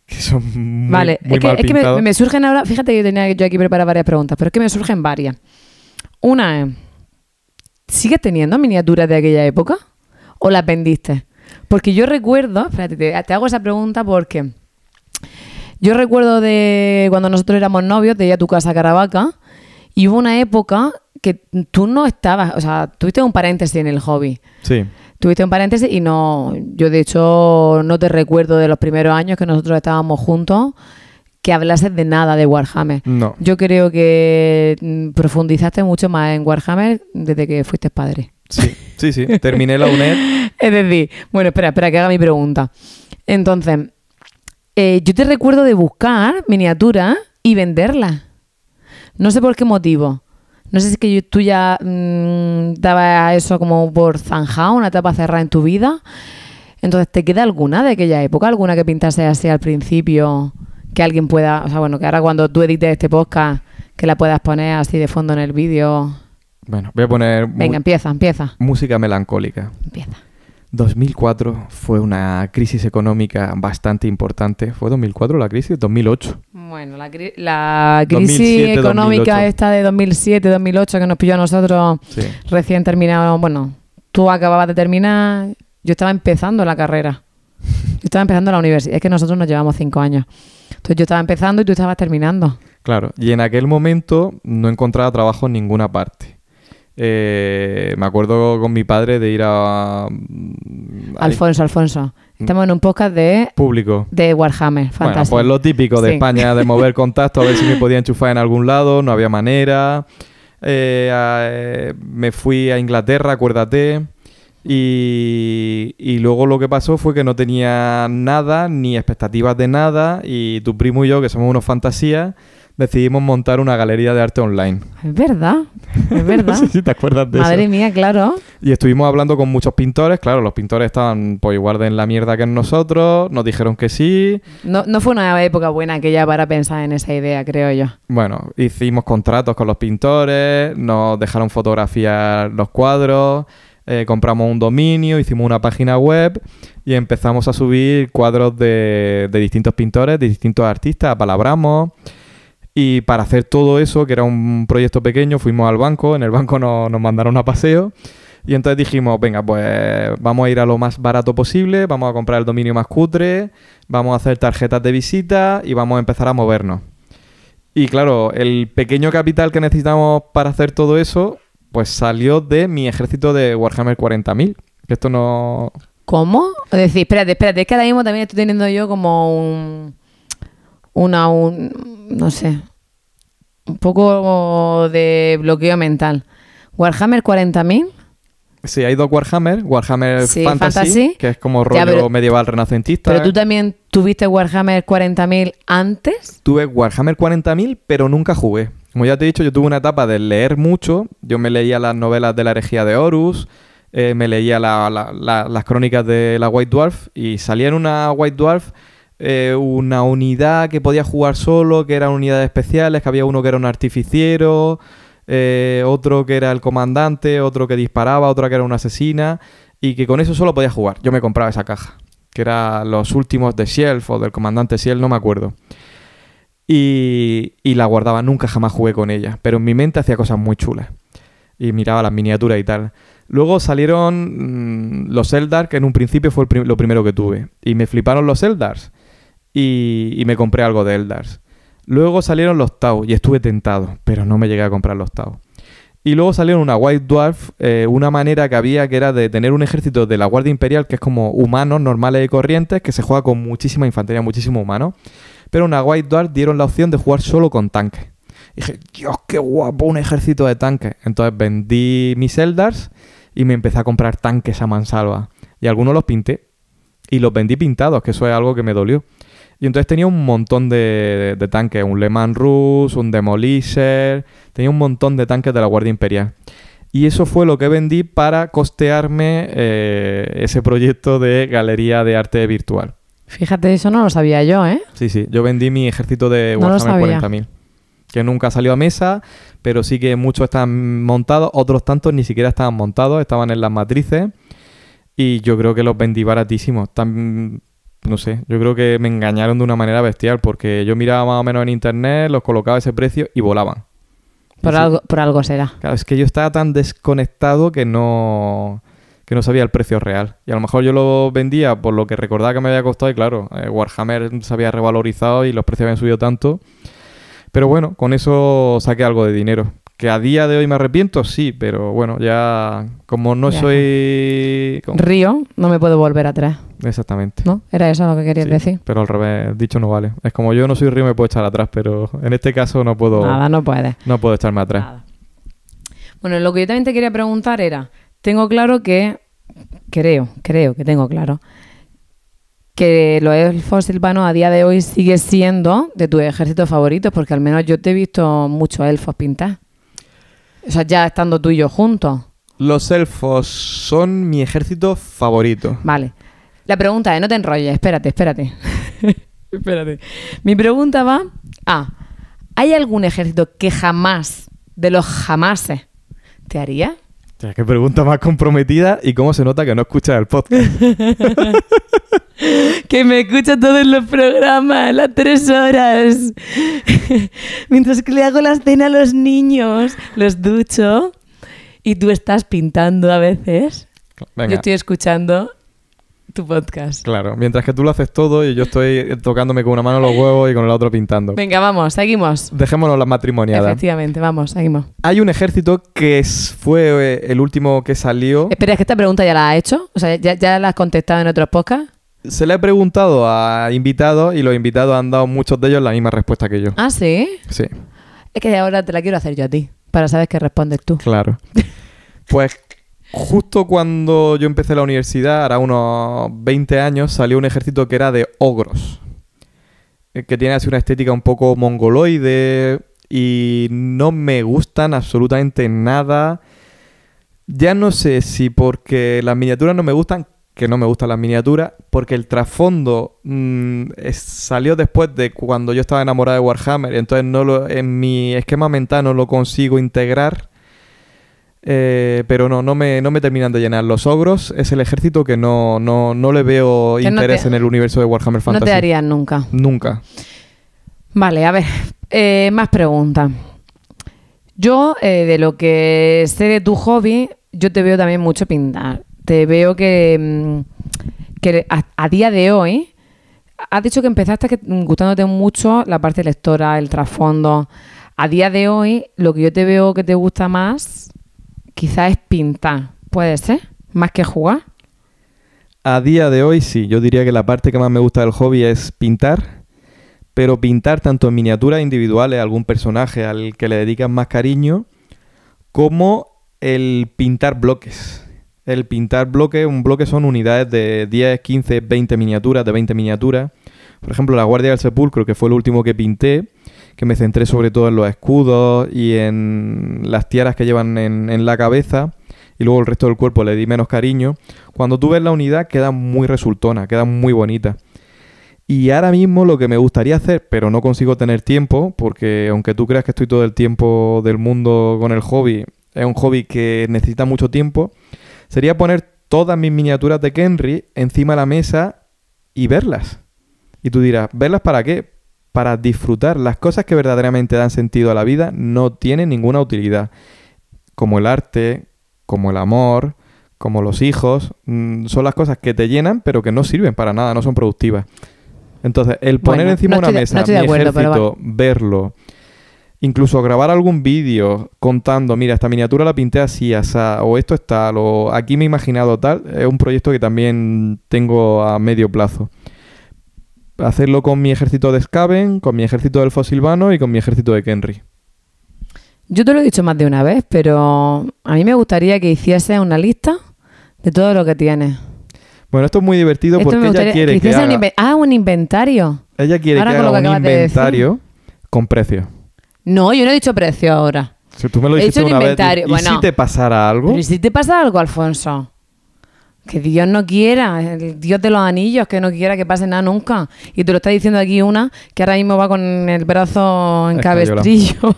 que son muy, vale, muy mal pintados. Que me surgen ahora... Fíjate que tenía yo aquí preparar varias preguntas, pero es que me surgen varias. Una es... ¿Sigues teniendo miniaturas de aquella época? ¿O las vendiste? Porque yo recuerdo... Espérate, te hago esa pregunta porque... Yo recuerdo de cuando nosotros éramos novios, de ir a tu casa a Caravaca, y hubo una época que tú no estabas... O sea, tuviste un paréntesis en el hobby. Sí. Tuviste un paréntesis y no... Yo, de hecho, no te recuerdo de los primeros años que nosotros estábamos juntos que hablases de nada de Warhammer. No. Yo creo que profundizaste mucho más en Warhammer desde que fuiste padre. Sí. Terminé la UNED. Es decir, bueno, espera que haga mi pregunta. Entonces, yo te recuerdo de buscar miniaturas y venderlas. No sé por qué motivo. No sé si es que tú ya dabas eso como por zanjado, una etapa cerrada en tu vida. Entonces, ¿te queda alguna de aquella época? ¿Alguna que pintase así al principio? Que alguien pueda... O sea, bueno, que ahora cuando tú edites este podcast, que la puedas poner así de fondo en el vídeo. Bueno, voy a poner... Venga, empieza. Música melancólica. Empieza. 2004 fue una crisis económica bastante importante. ¿Fue 2004 la crisis? 2008. Bueno, la crisis 2007, económica 2008. esta de 2007-2008 que nos pilló a nosotros recién terminado. Bueno, tú acababas de terminar, yo estaba empezando la carrera. Yo estaba empezando la universidad. Es que nosotros nos llevamos 5 años. Entonces yo estaba empezando y tú estabas terminando. Claro, y en aquel momento no encontraba trabajo en ninguna parte. Me acuerdo con mi padre de ir a... Alfonso. Estamos en un podcast de... Público. De Warhammer, fantástico. Bueno, pues lo típico de España, de mover contactos, a ver si me podía enchufar en algún lado, no había manera. Me fui a Inglaterra, acuérdate. Y luego lo que pasó fue que no tenía nada, ni expectativas de nada, y tu primo y yo, que somos unos fantasías, decidimos montar una galería de arte online. Es verdad. Sí, ¿te acuerdas de Madre eso? mía, claro. Y estuvimos hablando con muchos pintores. Claro, los pintores estaban pues igual de en la mierda que en nosotros. Nos dijeron que sí. No fue una época buena aquella para pensar en esa idea, creo yo. Bueno, hicimos contratos con los pintores, nos dejaron fotografiar los cuadros, compramos un dominio, hicimos una página web y empezamos a subir cuadros de distintos pintores, de distintos artistas, apalabramos. Y para hacer todo eso, que era un proyecto pequeño, fuimos al banco. En el banco nos mandaron a paseo. Y entonces dijimos, venga, pues vamos a ir a lo más barato posible, vamos a comprar el dominio más cutre, vamos a hacer tarjetas de visita y vamos a empezar a movernos. Y claro, el pequeño capital que necesitamos para hacer todo eso, pues salió de mi ejército de Warhammer 40.000. Que esto no... ¿Cómo? Es decir, espérate, es que ahora mismo también estoy teniendo yo como no sé, un poco de bloqueo mental. ¿Warhammer 40.000? Sí, hay dos Warhammer Sí, Fantasy, que es como rollo medieval renacentista. ¿Pero tú también tuviste Warhammer 40.000 antes? Tuve Warhammer 40.000, pero nunca jugué. Como ya te he dicho, yo tuve una etapa de leer mucho. Yo me leía las novelas de la herejía de Horus, me leía las crónicas de la White Dwarf, y salía en una White Dwarf una unidad que podía jugar solo, que eran unidades especiales, que había uno que era un artificiero... otro que era el comandante, otro que disparaba, otra que era una asesina, y que con eso solo podía jugar. Yo me compraba esa caja, que era los últimos de Shelf o del comandante Shelf, no me acuerdo. Y la guardaba, nunca jamás jugué con ella, pero en mi mente hacía cosas muy chulas. Y miraba las miniaturas y tal. Luego salieron los Eldar, que en un principio fue lo primero que tuve. Y me fliparon los Eldars. Y me compré algo de Eldars. Luego salieron los Tau y estuve tentado, pero no me llegué a comprar los Tau. Y luego salieron una White Dwarf, una manera que había que era de tener un ejército de la Guardia Imperial que es como humanos normales y corrientes, que se juega con muchísima infantería, muchísimo humano. Pero una White Dwarf dieron la opción de jugar solo con tanques. Y dije, Dios, qué guapo, un ejército de tanques. Entonces vendí mis Eldars y me empecé a comprar tanques a mansalva. Y algunos los pinté y los vendí pintados, que eso es algo que me dolió. Y entonces tenía un montón de tanques, un Le Mans Russe, un Demolisher, tenía un montón de tanques de la Guardia Imperial. Y eso fue lo que vendí para costearme ese proyecto de galería de arte virtual. Fíjate, eso no lo sabía yo, ¿eh? Sí, yo vendí mi ejército de Warhammer 40.000, que nunca salió a mesa, pero sí que muchos están montados, otros tantos ni siquiera estaban montados, estaban en las matrices, y yo creo que los vendí baratísimos. No sé, yo creo que me engañaron de una manera bestial, porque yo miraba más o menos en internet, los colocaba a ese precio y volaban. Por algo será. Claro, es que yo estaba tan desconectado que no sabía el precio real. Y a lo mejor yo lo vendía por lo que recordaba que me había costado, y claro, Warhammer se había revalorizado y los precios habían subido tanto. Pero bueno, con eso saqué algo de dinero. Que a día de hoy me arrepiento, sí, pero bueno, ya como no ya soy... Río, no me puedo volver atrás. Exactamente. ¿No? ¿Era eso lo que querías decir? Pero al revés, dicho no vale. Es como yo no soy río, me puedo echar atrás, pero en este caso no puedo... Nada, no puedes. No puedo echarme atrás. Nada. Bueno, lo que yo también te quería preguntar era, tengo claro que... Creo que tengo claro que los elfos silvanos a día de hoy sigue siendo de tus ejércitos favoritos, porque al menos yo te he visto muchos elfos pintar. O sea, ya estando tú y yo juntos. Los elfos son mi ejército favorito. Vale. La pregunta es, no te enrolles, espérate. Espérate. Mi pregunta va a, ¿hay algún ejército que jamás, de los jamases, te haría? O sea, qué pregunta más comprometida, y cómo se nota que no escuchas el podcast. Que me escucha todos los programas, las 3 horas. Mientras que le hago la cena a los niños, los ducho, y tú estás pintando a veces. Venga. Yo estoy escuchando tu podcast. Claro, mientras que tú lo haces todo y yo estoy tocándome con una mano los huevos y con la otra pintando. Venga, vamos, seguimos. Dejémonos las matrimoniadas. Efectivamente, vamos, seguimos. Hay un ejército que fue el último que salió. Espera, ¿es que esta pregunta ya la has hecho? O sea, ¿ya la has contestado en otros podcasts? Se le he preguntado a invitados y los invitados han dado muchos de ellos la misma respuesta que yo. ¿Ah, sí? Sí. Es que ahora te la quiero hacer yo a ti, para saber qué respondes tú. Claro. Pues justo cuando yo empecé la universidad, ahora unos 20 años, salió un ejército que era de ogros. Que tiene así una estética un poco mongoloide y no me gustan absolutamente nada. Ya no sé si porque las miniaturas no me gustan, que no me gustan las miniaturas, porque el trasfondo salió después de cuando yo estaba enamorado de Warhammer, entonces en mi esquema mental no lo consigo integrar, pero no me terminan de llenar. Los ogros es el ejército que no le veo interés en el universo de Warhammer Fantasy. No te harían nunca. Nunca. Vale, a ver, más preguntas. Yo, de lo que sé de tu hobby, yo te veo también mucho pintar. Te veo que a día de hoy, has dicho que empezaste gustándote mucho la parte lectora, el trasfondo. A día de hoy, lo que yo te veo que te gusta más, quizás es pintar. ¿Puede ser? ¿Más que jugar? A día de hoy sí, yo diría que la parte que más me gusta del hobby es pintar, pero pintar tanto en miniaturas individuales, algún personaje al que le dedicas más cariño, como el pintar bloques. El pintar bloques, un bloque son unidades de 10, 15, 20 miniaturas, de 20 miniaturas. Por ejemplo, la Guardia del Sepulcro, que fue el último que pinté, que me centré sobre todo en los escudos y en las tiaras que llevan en la cabeza, y luego el resto del cuerpo le di menos cariño. Cuando tú ves la unidad queda muy resultona, queda muy bonita. Y ahora mismo lo que me gustaría hacer, pero no consigo tener tiempo, porque aunque tú creas que estoy todo el tiempo del mundo con el hobby, es un hobby que necesita mucho tiempo, sería poner todas mis miniaturas de Kenry encima de la mesa y verlas. Y tú dirás, ¿verlas para qué? Para disfrutar. Las cosas que verdaderamente dan sentido a la vida no tienen ninguna utilidad. Como el arte, como el amor, como los hijos, son las cosas que te llenan pero que no sirven para nada, no son productivas. Entonces, el poner encima de una mesa mi ejército, verlo, incluso grabar algún vídeo contando, mira, esta miniatura la pinté así, asá, o esto es tal, o aquí me he imaginado tal, es un proyecto que también tengo a medio plazo. Hacerlo con mi ejército de Skaven, con mi ejército del Fosilvano y con mi ejército de Kenry. Yo te lo he dicho más de una vez, pero a mí me gustaría que hicieses una lista de todo lo que tienes. Bueno, esto es muy divertido porque ella quiere que haga... un inventario. Ella quiere que haga un inventario con precio. No, yo no he dicho precio ahora. Si tú me lo dijiste una vez, ¿y bueno, si te pasara algo? Pero si te pasa algo, Alfonso. Que Dios no quiera, el Dios de los anillos, que no quiera que pase nada nunca. Y te lo está diciendo aquí una que ahora mismo va con el brazo en cabestrillo.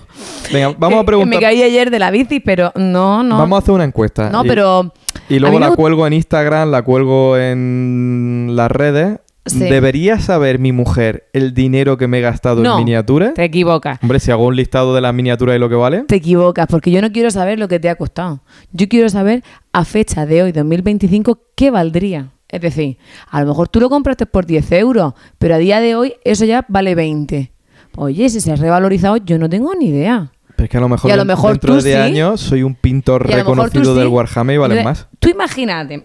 Venga, vamos a preguntar. Me caí ayer de la bici, pero no. Vamos a hacer una encuesta. No, pero... Y luego la cuelgo en Instagram, la cuelgo en las redes. Sí. ¿Debería saber mi mujer el dinero que me he gastado en miniaturas? Te equivocas. Hombre, si hago un listado de las miniaturas y lo que vale. Te equivocas, porque yo no quiero saber lo que te ha costado. Yo quiero saber, a fecha de hoy, 2025, qué valdría. Es decir, a lo mejor tú lo compraste por 10 euros, pero a día de hoy eso ya vale 20. Oye, si se ha revalorizado, yo no tengo ni idea. Pero es que a lo mejor, dentro de 10 años soy un pintor reconocido del Warhammer y valen más. Tú imagínate,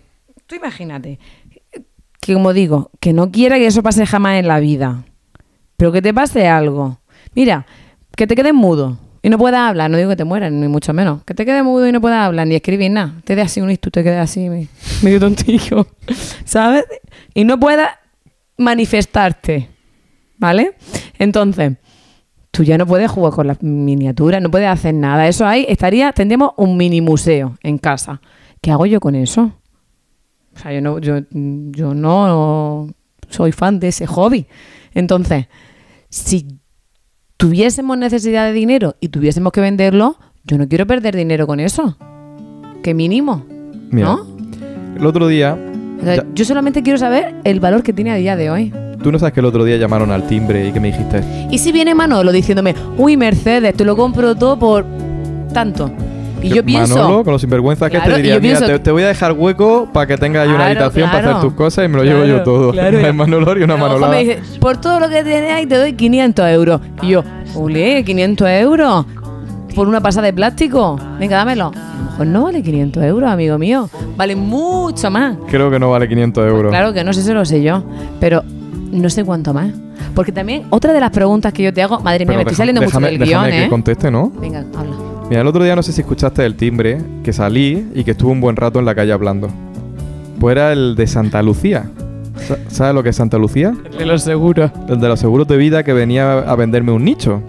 que como digo, que no quiera que eso pase jamás en la vida, pero que te pase algo. Mira, que te quedes mudo y no puedas hablar, no digo que te mueras, ni mucho menos, que te quedes mudo y no puedas hablar, ni escribir nada, te des así un tú te quedes así, medio tontillo, ¿sabes? Y no puedas manifestarte, ¿vale? Entonces, tú ya no puedes jugar con las miniaturas, no puedes hacer nada, eso ahí tendríamos un mini museo en casa. ¿Qué hago yo con eso? O sea, yo no soy fan de ese hobby. Entonces, si tuviésemos necesidad de dinero y tuviésemos que venderlo, yo no quiero perder dinero con eso. ¿Qué mínimo? Mira, ¿no? El otro día... O sea, yo solamente quiero saber el valor que tiene a día de hoy. Tú no sabes que el otro día llamaron al timbre y que me dijiste... ¿Y si viene Manolo diciéndome, uy, Mercedes, te lo compro todo por tanto? Y yo pienso... Manolo, con los sinvergüenzas que te diría, mira, te voy a dejar hueco para que tengas ahí una habitación para hacer tus cosas y me lo llevo yo todo. Claro. Una Manolo y una Manolada. Me dice, por todo lo que tienes ahí te doy 500 euros. Y yo, ole, 500 euros por una pasada de plástico. Venga, dámelo. A lo mejor no vale 500 euros, amigo mío. Vale mucho más. Creo que no vale 500 euros. Pues claro que no sé, eso lo sé yo. Pero no sé cuánto más. Porque también, otra de las preguntas que yo te hago... Madre mía, me estoy saliendo mucho del guión, que conteste, ¿no? Venga, habla. Mira, el otro día no sé si escuchaste el timbre, que salí y que estuve un buen rato en la calle hablando. Pues era el de Santa Lucía. ¿Sabes lo que es Santa Lucía? El de los seguros. El de los seguros de vida, que venía a venderme un nicho.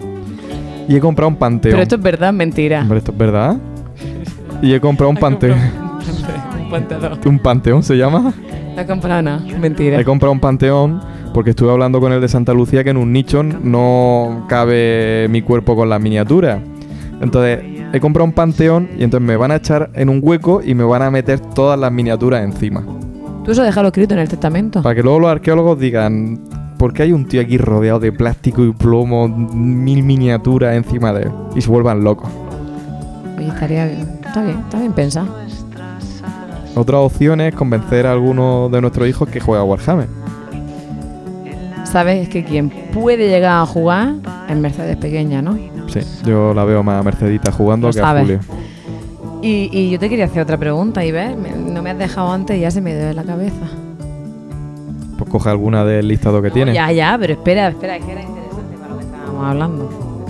Y he comprado un panteón. Pero esto es verdad, mentira. Hombre, esto es verdad. Y he comprado un panteón. ¿Un panteón se llama? No he comprado nada, mentira. He comprado un panteón porque estuve hablando con el de Santa Lucía que en un nicho no cabe mi cuerpo con las miniaturas. Entonces, he comprado un panteón y entonces me van a echar en un hueco y me van a meter todas las miniaturas encima. ¿Tú eso déjalo escrito en el testamento? Para que luego los arqueólogos digan, ¿por qué hay un tío aquí rodeado de plástico y plomo, 1000 miniaturas encima de él? Y se vuelvan locos. Oye, estaría bien. Está bien pensado. Otra opción es convencer a alguno de nuestros hijos que juegue a Warhammer. ¿Sabes? Es que quien puede llegar a jugar es Mercedes pequeña, ¿no? Sí, yo la veo más a Mercedita jugando que a Julio. Y yo te quería hacer otra pregunta, Iber. No me has dejado antes y ya se me dio en la cabeza. Pues coge alguna del listado que tiene. Ya, pero espera, es que era interesante para lo que estábamos hablando.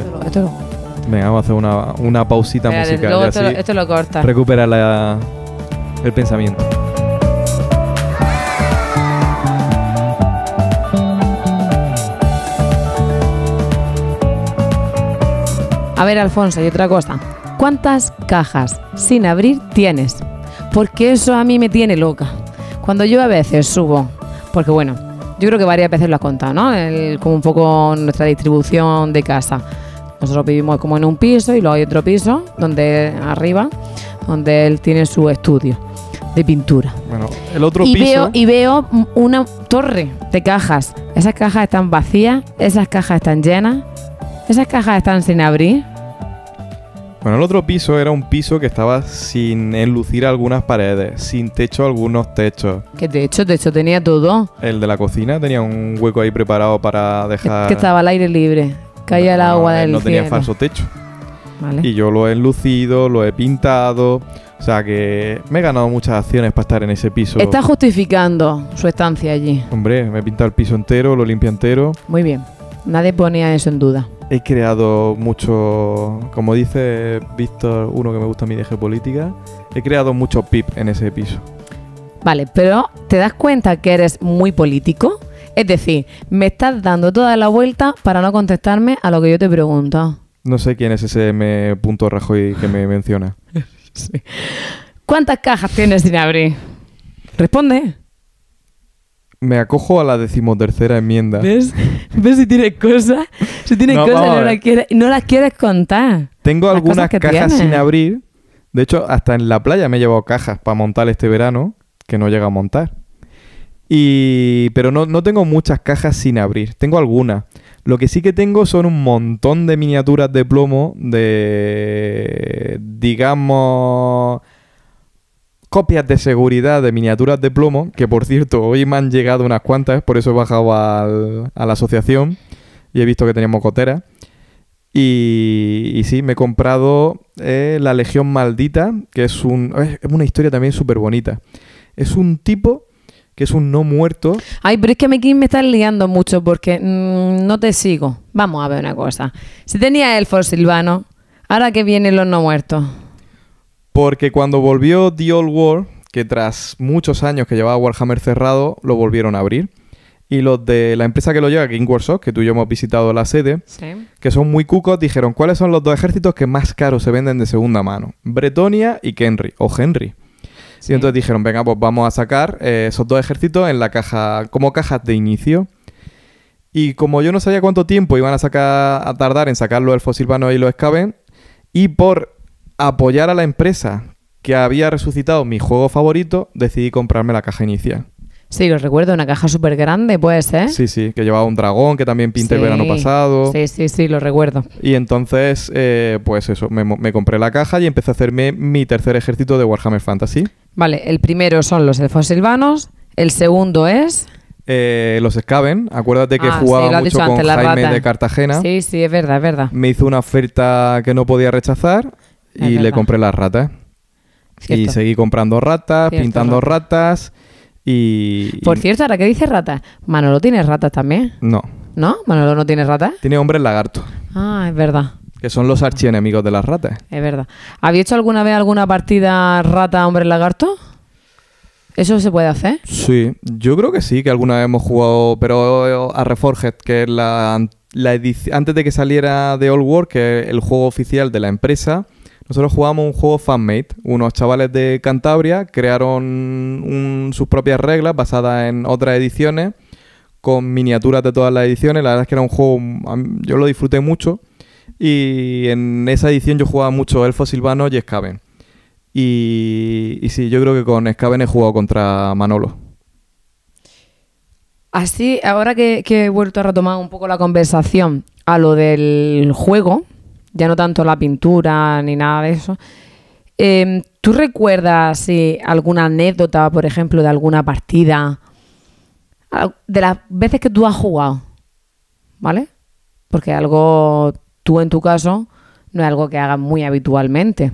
Venga, vamos a hacer una pausita musical. Luego esto lo cortas. Recupera el pensamiento. A ver, Alfonso, y otra cosa. ¿Cuántas cajas sin abrir tienes? Porque eso a mí me tiene loca. Cuando yo a veces subo, porque bueno, yo creo que varias veces lo has contado, ¿no? Como un poco nuestra distribución de casa. Nosotros vivimos como en un piso y luego hay otro piso arriba, donde él tiene su estudio de pintura. Bueno, el otro piso... Veo una torre de cajas. Esas cajas están vacías, esas cajas están llenas, esas cajas están sin abrir. Bueno, el otro piso era un piso que estaba sin enlucir algunas paredes, sin techo algunos techos. ¿Qué techo? Techo tenía todo. El de la cocina tenía un hueco ahí preparado para dejar... Que estaba al aire libre, caía el agua del cielo. No tenía falso techo. Vale. Y yo lo he enlucido, lo he pintado... O sea que me he ganado muchas acciones para estar en ese piso. Está justificando su estancia allí. Hombre, me he pintado el piso entero, lo limpio entero. Muy bien. Nadie ponía eso en duda. He creado mucho, como dice Víctor, uno que me gusta a mí de geopolítica, he creado muchos PIB en ese piso. Vale, pero ¿te das cuenta que eres muy político? Es decir, me estás dando toda la vuelta para no contestarme a lo que yo te pregunto. No sé quién es ese M. Rajoy que me menciona. Sí. ¿Cuántas cajas tienes sin abrir? Responde. Me acojo a la 13ª enmienda. ¿Ves si tienes cosas? Si tienes cosas y no las quieres contar. Tengo algunas cajas sin abrir. De hecho, hasta en la playa me he llevado cajas para montar este verano, que no llega a montar. Pero no tengo muchas cajas sin abrir. Tengo algunas. Lo que sí que tengo son un montón de miniaturas de plomo de, digamos, copias de seguridad de miniaturas de plomo, que por cierto, hoy me han llegado unas cuantas, por eso he bajado a la asociación y he visto que teníamos cotera. Y sí, me he comprado la Legión Maldita, que es una historia también súper bonita. Es un tipo que es un no muerto. Ay, pero es que aquí me estás liando mucho porque no te sigo. Vamos a ver una cosa. Si tenía elfos silvanos, ahora que vienen los no muertos. Porque cuando volvió The Old World, que tras muchos años que llevaba Warhammer cerrado, lo volvieron a abrir. Y los de la empresa que lo lleva, King Workshop, que tú y yo hemos visitado la sede, sí, que son muy cucos, dijeron, ¿cuáles son los dos ejércitos que más caros se venden de segunda mano? Bretonia y Kenry, o Henry. Sí. Y entonces dijeron, venga, pues vamos a sacar esos dos ejércitos en la caja, como cajas de inicio. Y como yo no sabía cuánto tiempo iban a tardar en sacar los elfos silvanos y los Skaven, y por apoyar a la empresa que había resucitado mi juego favorito, decidí comprarme la caja inicial. Sí, lo recuerdo, una caja súper grande, ¿puede ser? Sí, que llevaba un dragón que también pinté el verano pasado. Sí, lo recuerdo. Y entonces, pues eso, me compré la caja y empecé a hacerme mi tercer ejército de Warhammer Fantasy. Vale, el primero son los elfos silvanos, el segundo es... los Skaven, acuérdate que jugaba mucho con Jaime de Cartagena. Sí, es verdad. Me hizo una oferta que no podía rechazar y le compré las ratas. Cierto. Y seguí comprando ratas, pintando ratas y... Por cierto, ahora que dices ratas, ¿Manolo tiene ratas también? No. ¿No? ¿Manolo no tiene ratas? Tiene hombres lagartos. Ah, es verdad. Que son los archienemigos de las ratas. Es verdad. ¿Había hecho alguna vez alguna partida rata-hombre-lagarto? ¿Eso se puede hacer? Sí, yo creo que sí, que alguna vez hemos jugado, pero a Reforged, que es la edición, antes de que saliera The Old World, que es el juego oficial de la empresa, nosotros jugamos un juego fan-made. Unos chavales de Cantabria crearon sus propias reglas basadas en otras ediciones, con miniaturas de todas las ediciones. La verdad es que era un juego, yo lo disfruté mucho, y en esa edición yo jugaba mucho elfos silvanos y Skaven. Y sí, yo creo que con Skaven he jugado contra Manolo. Así, ahora que he vuelto a retomar un poco la conversación a lo del juego, ya no tanto la pintura ni nada de eso, ¿Tú recuerdas alguna anécdota, por ejemplo, de alguna partida? De las veces que tú has jugado, ¿vale? Porque algo, tú en tu caso, no es algo que hagas muy habitualmente.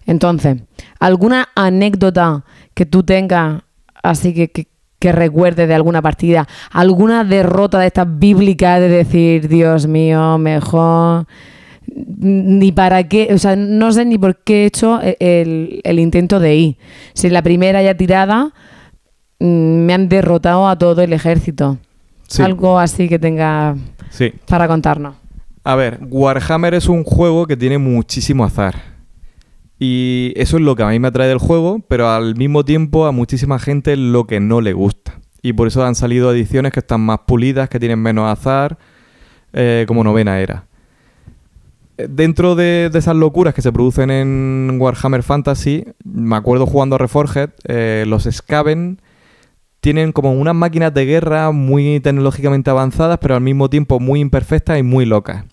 Entonces, ¿alguna anécdota que tú tengas así que recuerdes de alguna partida? ¿Alguna derrota de estas bíblicas de decir, Dios mío, mejor ni para qué? O sea, no sé ni por qué he hecho el intento de ir. Si en la primera ya tirada me han derrotado a todo el ejército. Sí. Algo así que tenga para contarnos. A ver, Warhammer es un juego que tiene muchísimo azar. Y eso es lo que a mí me atrae del juego, pero al mismo tiempo a muchísima gente es lo que no le gusta. Y por eso han salido ediciones que están más pulidas, que tienen menos azar, como Novena Era. Dentro de esas locuras que se producen en Warhammer Fantasy, me acuerdo jugando a Reforged, los Skaven tienen como unas máquinas de guerra muy tecnológicamente avanzadas, pero al mismo tiempo muy imperfectas y muy locas.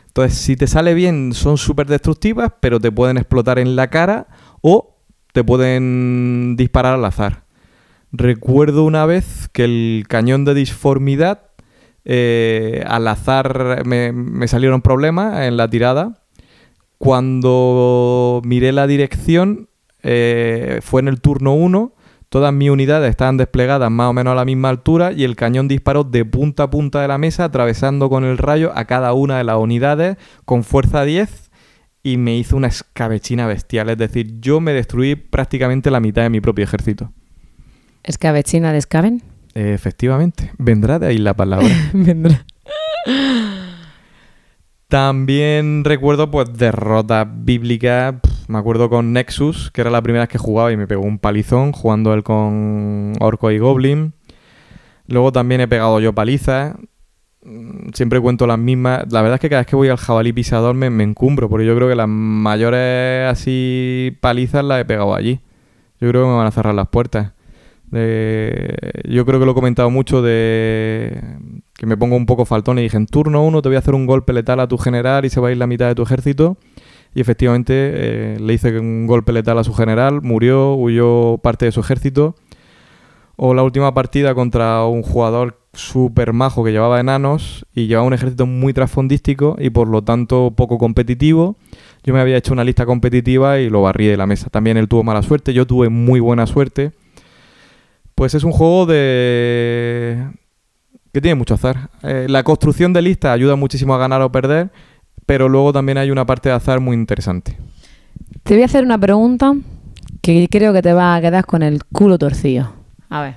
Entonces, si te sale bien, son súper destructivas, pero te pueden explotar en la cara o te pueden disparar al azar. Recuerdo una vez que el cañón de disformidad, al azar me salieron problemas en la tirada. Cuando miré la dirección, fue en el turno 1. Todas mis unidades estaban desplegadas más o menos a la misma altura y el cañón disparó de punta a punta de la mesa, atravesando con el rayo a cada una de las unidades con fuerza 10 y me hizo una escabechina bestial. Es decir, yo me destruí prácticamente la mitad de mi propio ejército. ¿Escabechina de Skaven? Efectivamente. Vendrá de ahí la palabra. Vendrá. También recuerdo pues derrotas bíblicas. Me acuerdo con Nexus, que era la primera vez que jugaba y me pegó un palizón jugando él con Orco y Goblin. Luego también he pegado yo palizas. Siempre cuento las mismas. La verdad es que cada vez que voy al jabalí pisador me encumbro, porque yo creo que las mayores así palizas las he pegado allí. Yo creo que me van a cerrar las puertas. Yo creo que lo he comentado mucho de que me pongo un poco faltón y dije, en turno 1 te voy a hacer un golpe letal a tu general y se va a ir la mitad de tu ejército. Y efectivamente le hice un golpe letal a su general, murió, huyó parte de su ejército. O la última partida contra un jugador súper majo que llevaba enanos y llevaba un ejército muy trasfondístico y por lo tanto poco competitivo. Yo me había hecho una lista competitiva y lo barrí de la mesa. También él tuvo mala suerte, yo tuve muy buena suerte. Pues es un juego que tiene mucho azar. La construcción de lista ayuda muchísimo a ganar o perder, pero luego también hay una parte de azar muy interesante. Te voy a hacer una pregunta que creo que te va a quedar con el culo torcido. A ver.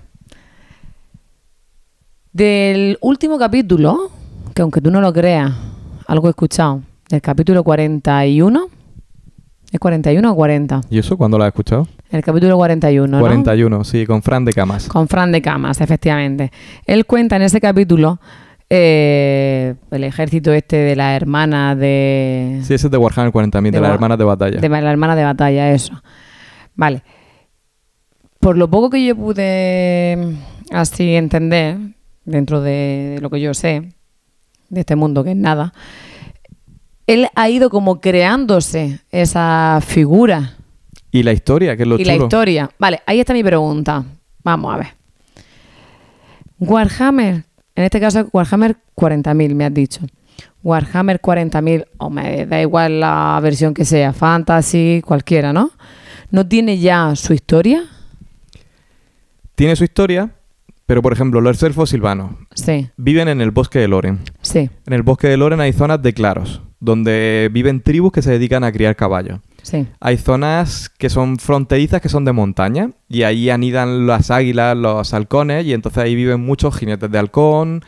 Del último capítulo, que aunque tú no lo creas, algo he escuchado, del capítulo 41. ¿Es 41 o 40? ¿Y eso cuándo lo has escuchado? El capítulo 41, ¿no? 41, sí, con Fran de Camas. Con Fran de Camas, efectivamente. Él cuenta en ese capítulo el ejército de las hermanas de... Sí, ese es de Warhammer 40.000, de las hermanas de batalla. De las hermanas de batalla, eso. Vale. Por lo poco que yo pude así entender, dentro de lo que yo sé, de este mundo que es nada, él ha ido como creándose esa figura. ¿Y la historia? ¿Qué es lo chulo? Y la historia. Vale, ahí está mi pregunta. Vamos a ver. Warhammer, en este caso Warhammer 40.000, me has dicho. Warhammer 40.000, o me da igual la versión que sea, fantasy, cualquiera, ¿no? ¿No tiene ya su historia? Tiene su historia, pero por ejemplo, los elfos silvanos viven en el bosque de Lórien. Sí. En el bosque de Lórien hay zonas de claros, donde viven tribus que se dedican a criar caballos. Sí. Hay zonas que son fronterizas, que son de montaña, y ahí anidan las águilas, los halcones, y entonces ahí viven muchos jinetes de halcón,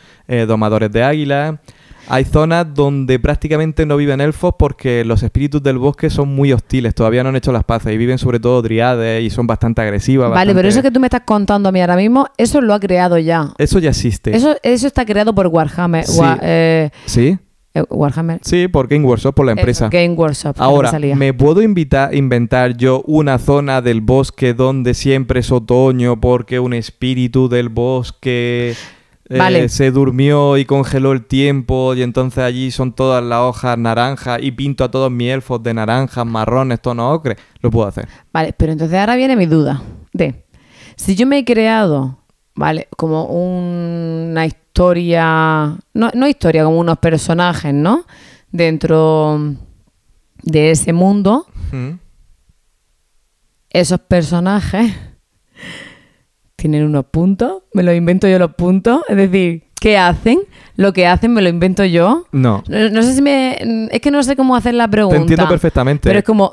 domadores de águila. Hay zonas donde prácticamente no viven elfos porque los espíritus del bosque son muy hostiles, todavía no han hecho las paces y viven sobre todo driades y son bastante agresivas. Vale, pero eso que tú me estás contando a mí ahora mismo, eso lo ha creado ya. Eso ya existe. Eso está creado por Warhammer. Sí. ¿Sí? Warhammer. Sí, por Game Workshop, por la empresa. Game Workshop. Ahora, ¿me puedo inventar yo una zona del bosque donde siempre es otoño porque un espíritu del bosque Vale. se durmió y congeló el tiempo y entonces allí son todas las hojas naranjas y pinto a todos mis elfos de naranjas, marrones, tonos ocre, lo puedo hacer. Vale, pero entonces ahora viene mi duda de si yo me he creado, vale, como una historia, no historia, como unos personajes, ¿no? Dentro de ese mundo, esos personajes tienen unos puntos, me los invento yo los puntos, es decir, ¿qué hacen? Lo que hacen me lo invento yo. No. No sé si es que no sé cómo hacer la pregunta. Te entiendo perfectamente. Pero es como...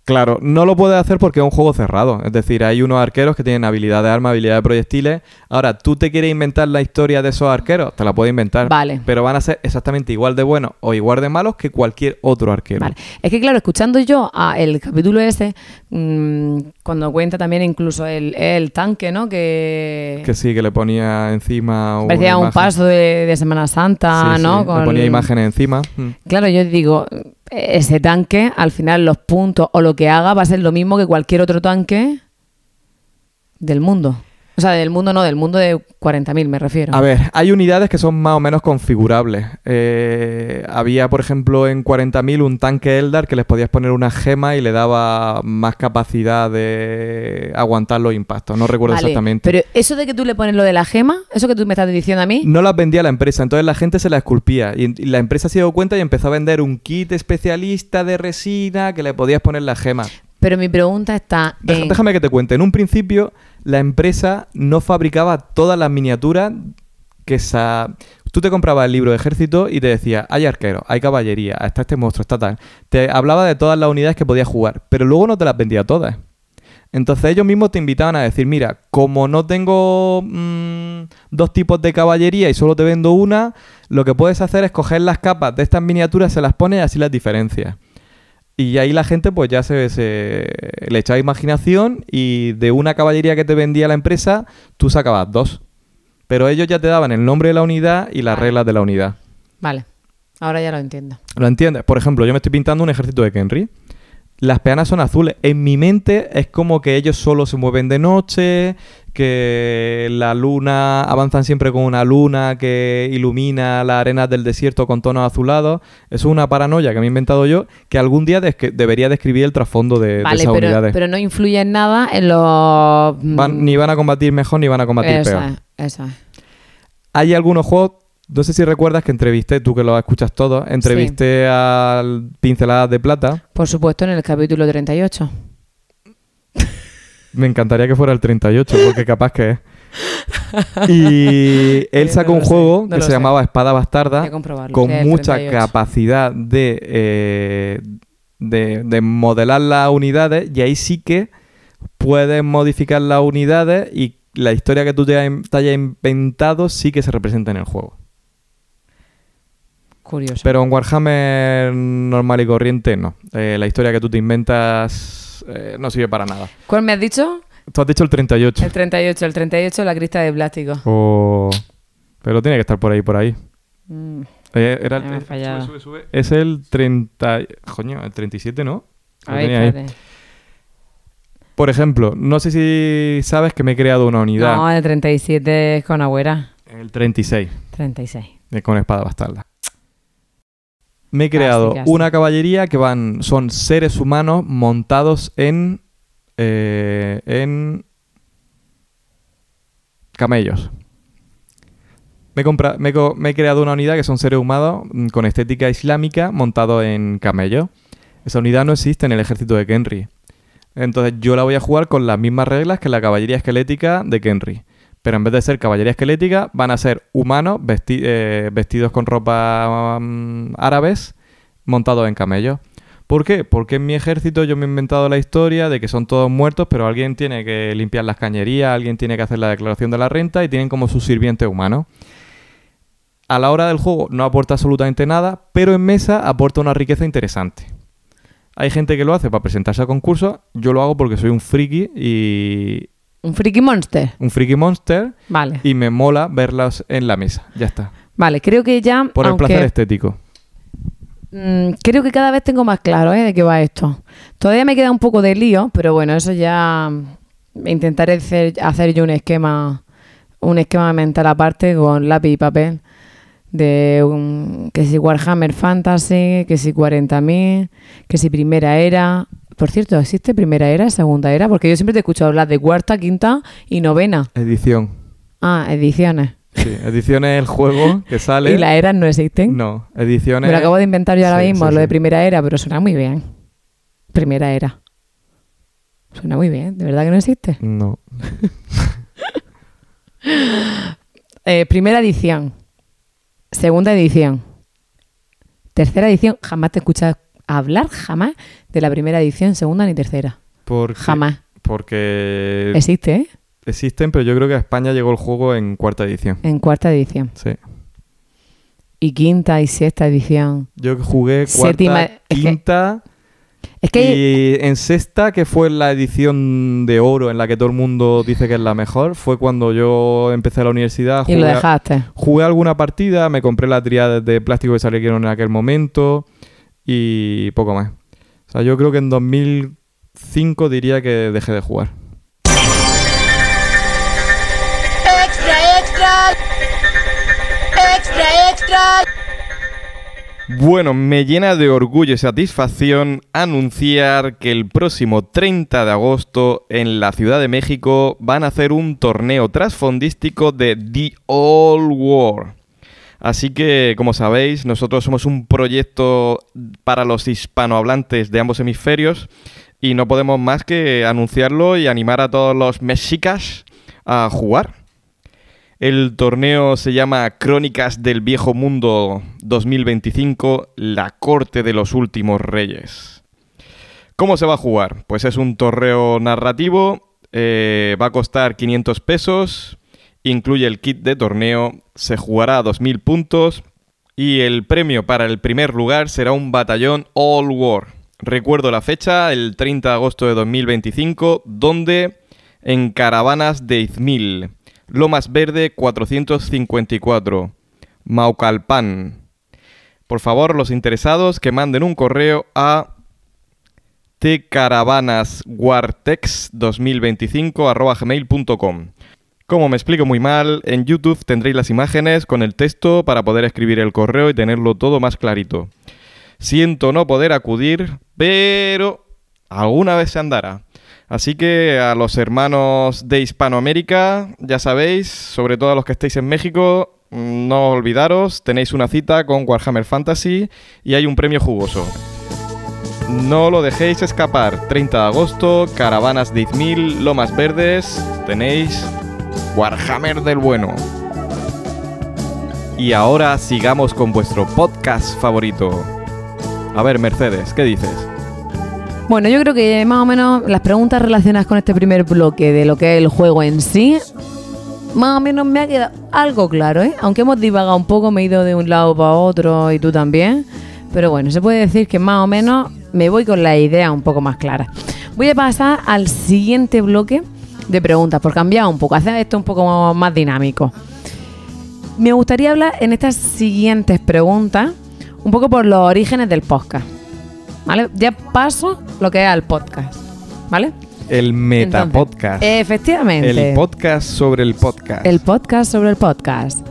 Claro, no lo puedes hacer porque es un juego cerrado. Es decir, hay unos arqueros que tienen habilidad de arma, habilidad de proyectiles. Ahora, ¿tú te quieres inventar la historia de esos arqueros? Te la puedes inventar. Vale. Pero van a ser exactamente igual de buenos o igual de malos que cualquier otro arquero. Vale. Es que claro, escuchando yo el capítulo ese, cuando cuenta también incluso el tanque, ¿no? Que sí, que le ponía encima parecía una un imagen. paso de Semana Santa, Sí, ¿no? sí, le ponía imágenes encima. Claro, yo digo, ese tanque, al final los puntos o lo que haga va a ser lo mismo que cualquier otro tanque del mundo. O sea, del mundo no, del mundo de 40.000 me refiero. A ver, hay unidades que son más o menos configurables. Había, por ejemplo, en 40.000 un tanque Eldar que les podías poner una gema y le daba más capacidad de aguantar los impactos. No recuerdo Vale, exactamente. pero eso de que tú le pones lo de la gema, eso que tú me estás diciendo a mí, No las vendía la empresa, entonces la gente se la esculpía. Y la empresa se dio cuenta y empezó a vender un kit especialista de resina que le podías poner la gema. pero mi pregunta está en... Déjame que te cuente. En un principio, la empresa no fabricaba todas las miniaturas que Tú te comprabas el libro de ejército y te decía, hay arqueros, hay caballería, está este monstruo, está tal. Te hablaba de todas las unidades que podías jugar, pero luego no te las vendía todas. Entonces ellos mismos te invitaban a decir, mira, como no tengo 2 tipos de caballería y solo te vendo una, lo que puedes hacer es coger las capas de estas miniaturas, se las pones y así las diferencias. Y ahí la gente pues ya le echaba imaginación y de una caballería que te vendía la empresa, tú sacabas 2. Pero ellos ya te daban el nombre de la unidad y las reglas de la unidad. Vale, ahora ya lo entiendo. ¿Lo entiendes? Por ejemplo, yo me estoy pintando un ejército de Kenry. Las peanas son azules. En mi mente es como que ellos solo se mueven de noche, que la luna, avanzan siempre con una luna que ilumina las arenas del desierto con tonos azulados. Eso es una paranoia que me he inventado yo, que algún día debería describir el trasfondo de esas unidades. Pero no influye en nada en los... Ni van a combatir mejor ni van a combatir peor. Eso es. Hay algunos juegos... No sé si recuerdas que entrevisté, tú que lo escuchas todo, entrevisté al Pinceladas de Plata. Por supuesto, en el capítulo 38. Me encantaría que fuera el 38, porque capaz que es. Y él sacó un juego que se llamaba Espada Bastarda, con mucha capacidad de modelar las unidades, y ahí sí que puedes modificar las unidades y la historia que tú te hayas inventado sí que se representa en el juego. Curioso. Pero en Warhammer normal y corriente no. La historia que tú te inventas no sirve para nada. ¿Cuál me has dicho? Tú has dicho el 38. El 38, la crista de plástico. Pero tiene que estar por ahí. Era me ha fallado. Sube. Es el 30... Coño, el 37, ¿no? A ver, espérate. Por ejemplo, no sé si sabes que me he creado una unidad. No, el 37 es con Agüera. El 36. 36. Con Espada Bastarda. Me he creado una caballería que son seres humanos montados en camellos. Me he creado una unidad que son seres humanos con estética islámica montados en camellos. Esa unidad no existe en el ejército de Kenry. Entonces yo la voy a jugar con las mismas reglas que la caballería esquelética de Kenry. Pero en vez de ser caballería esquelética, van a ser humanos vestidos con ropa árabes, montados en camellos. ¿Por qué? Porque en mi ejército yo me he inventado la historia de que son todos muertos, pero alguien tiene que limpiar las cañerías, alguien tiene que hacer la declaración de la renta y tienen como sus sirvientes humanos. A la hora del juego no aporta absolutamente nada, pero en mesa aporta una riqueza interesante. Hay gente que lo hace para presentarse a concursos, yo lo hago porque soy un friki y... ¿Un friki monster? Un friki monster. Vale. Y me mola verlas en la mesa. Ya está. Vale, creo que ya... Por el placer estético. Creo que cada vez tengo más claro de qué va esto. Todavía me queda un poco de lío, pero bueno, eso ya... Intentaré hacer yo un esquema un esquema mental aparte con lápiz y papel de que si Warhammer Fantasy, que si 40.000, que si Primera Era. Por cierto, ¿existe Primera Era, Segunda Era? Porque yo siempre te escucho hablar de cuarta, quinta y novena. Edición. Ah, ediciones. Sí, edición es el juego que sale. ¿Y las eras no existen? No, ediciones... Me lo acabo de inventar yo ahora mismo, sí, lo de sí. Primera Era, pero suena muy bien. Primera Era. Suena muy bien, ¿de verdad que no existe? No. Primera edición. Segunda edición. Tercera edición. Jamás te he escuchado hablar, jamás, de la primera edición, segunda ni tercera. Jamás. Porque Existe, ¿eh? existen, pero yo creo que a España llegó el juego en cuarta edición. En cuarta edición. Sí. Y quinta y sexta edición. Yo jugué cuarta, Séptima, quinta... Es que Y en sexta, que fue la edición de oro en la que todo el mundo dice que es la mejor, fue cuando yo empecé la universidad. y lo dejaste. Jugué alguna partida, me compré la tríada de plástico que salieron en aquel momento y poco más. O sea, yo creo que en 2005 diría que dejé de jugar. Extra, extra. Extra, extra. Bueno, me llena de orgullo y satisfacción anunciar que el próximo 30 de agosto en la Ciudad de México van a hacer un torneo trasfondístico de The Old War. Así que, como sabéis, nosotros somos un proyecto para los hispanohablantes de ambos hemisferios y no podemos más que anunciarlo y animar a todos los mexicas a jugar. El torneo se llama Crónicas del Viejo Mundo 2025, la corte de los últimos reyes. ¿Cómo se va a jugar? Pues es un torneo narrativo, va a costar 500 pesos, incluye el kit de torneo, se jugará a 2.000 puntos y el premio para el primer lugar será un batallón All War. Recuerdo la fecha, el 30 de agosto de 2025, donde en Caravanas de Izmil. Lomas Verde 454, Maucalpan. Por favor, los interesados que manden un correo a tcaravananswartex2025@gmail.com. Como me explico muy mal, en YouTube tendréis las imágenes con el texto para poder escribir el correo y tenerlo todo más clarito. Siento no poder acudir, pero alguna vez se andará. Así que a los hermanos de Hispanoamérica, ya sabéis, sobre todo a los que estéis en México, no olvidaros, tenéis una cita con Warhammer Fantasy y hay un premio jugoso. No lo dejéis escapar. 30 de agosto, Caravanas de Izmil, Lomas Verdes, tenéis Warhammer del bueno. Y ahora sigamos con vuestro podcast favorito. A ver, Mercedes, ¿qué dices? Bueno, yo creo que más o menos las preguntas relacionadas con este primer bloque de lo que es el juego en sí, más o menos me ha quedado algo claro, ¿eh? Aunque hemos divagado un poco, me he ido de un lado para otro y tú también. Pero bueno, se puede decir que más o menos me voy con la idea un poco más clara. Voy a pasar al siguiente bloque de preguntas, por cambiar un poco, hacer esto un poco más dinámico. Me gustaría hablar en estas siguientes preguntas un poco por los orígenes del podcast. ¿Vale? Ya paso lo que es al podcast, ¿vale? El metapodcast. Efectivamente. El podcast sobre el podcast. El podcast sobre el podcast.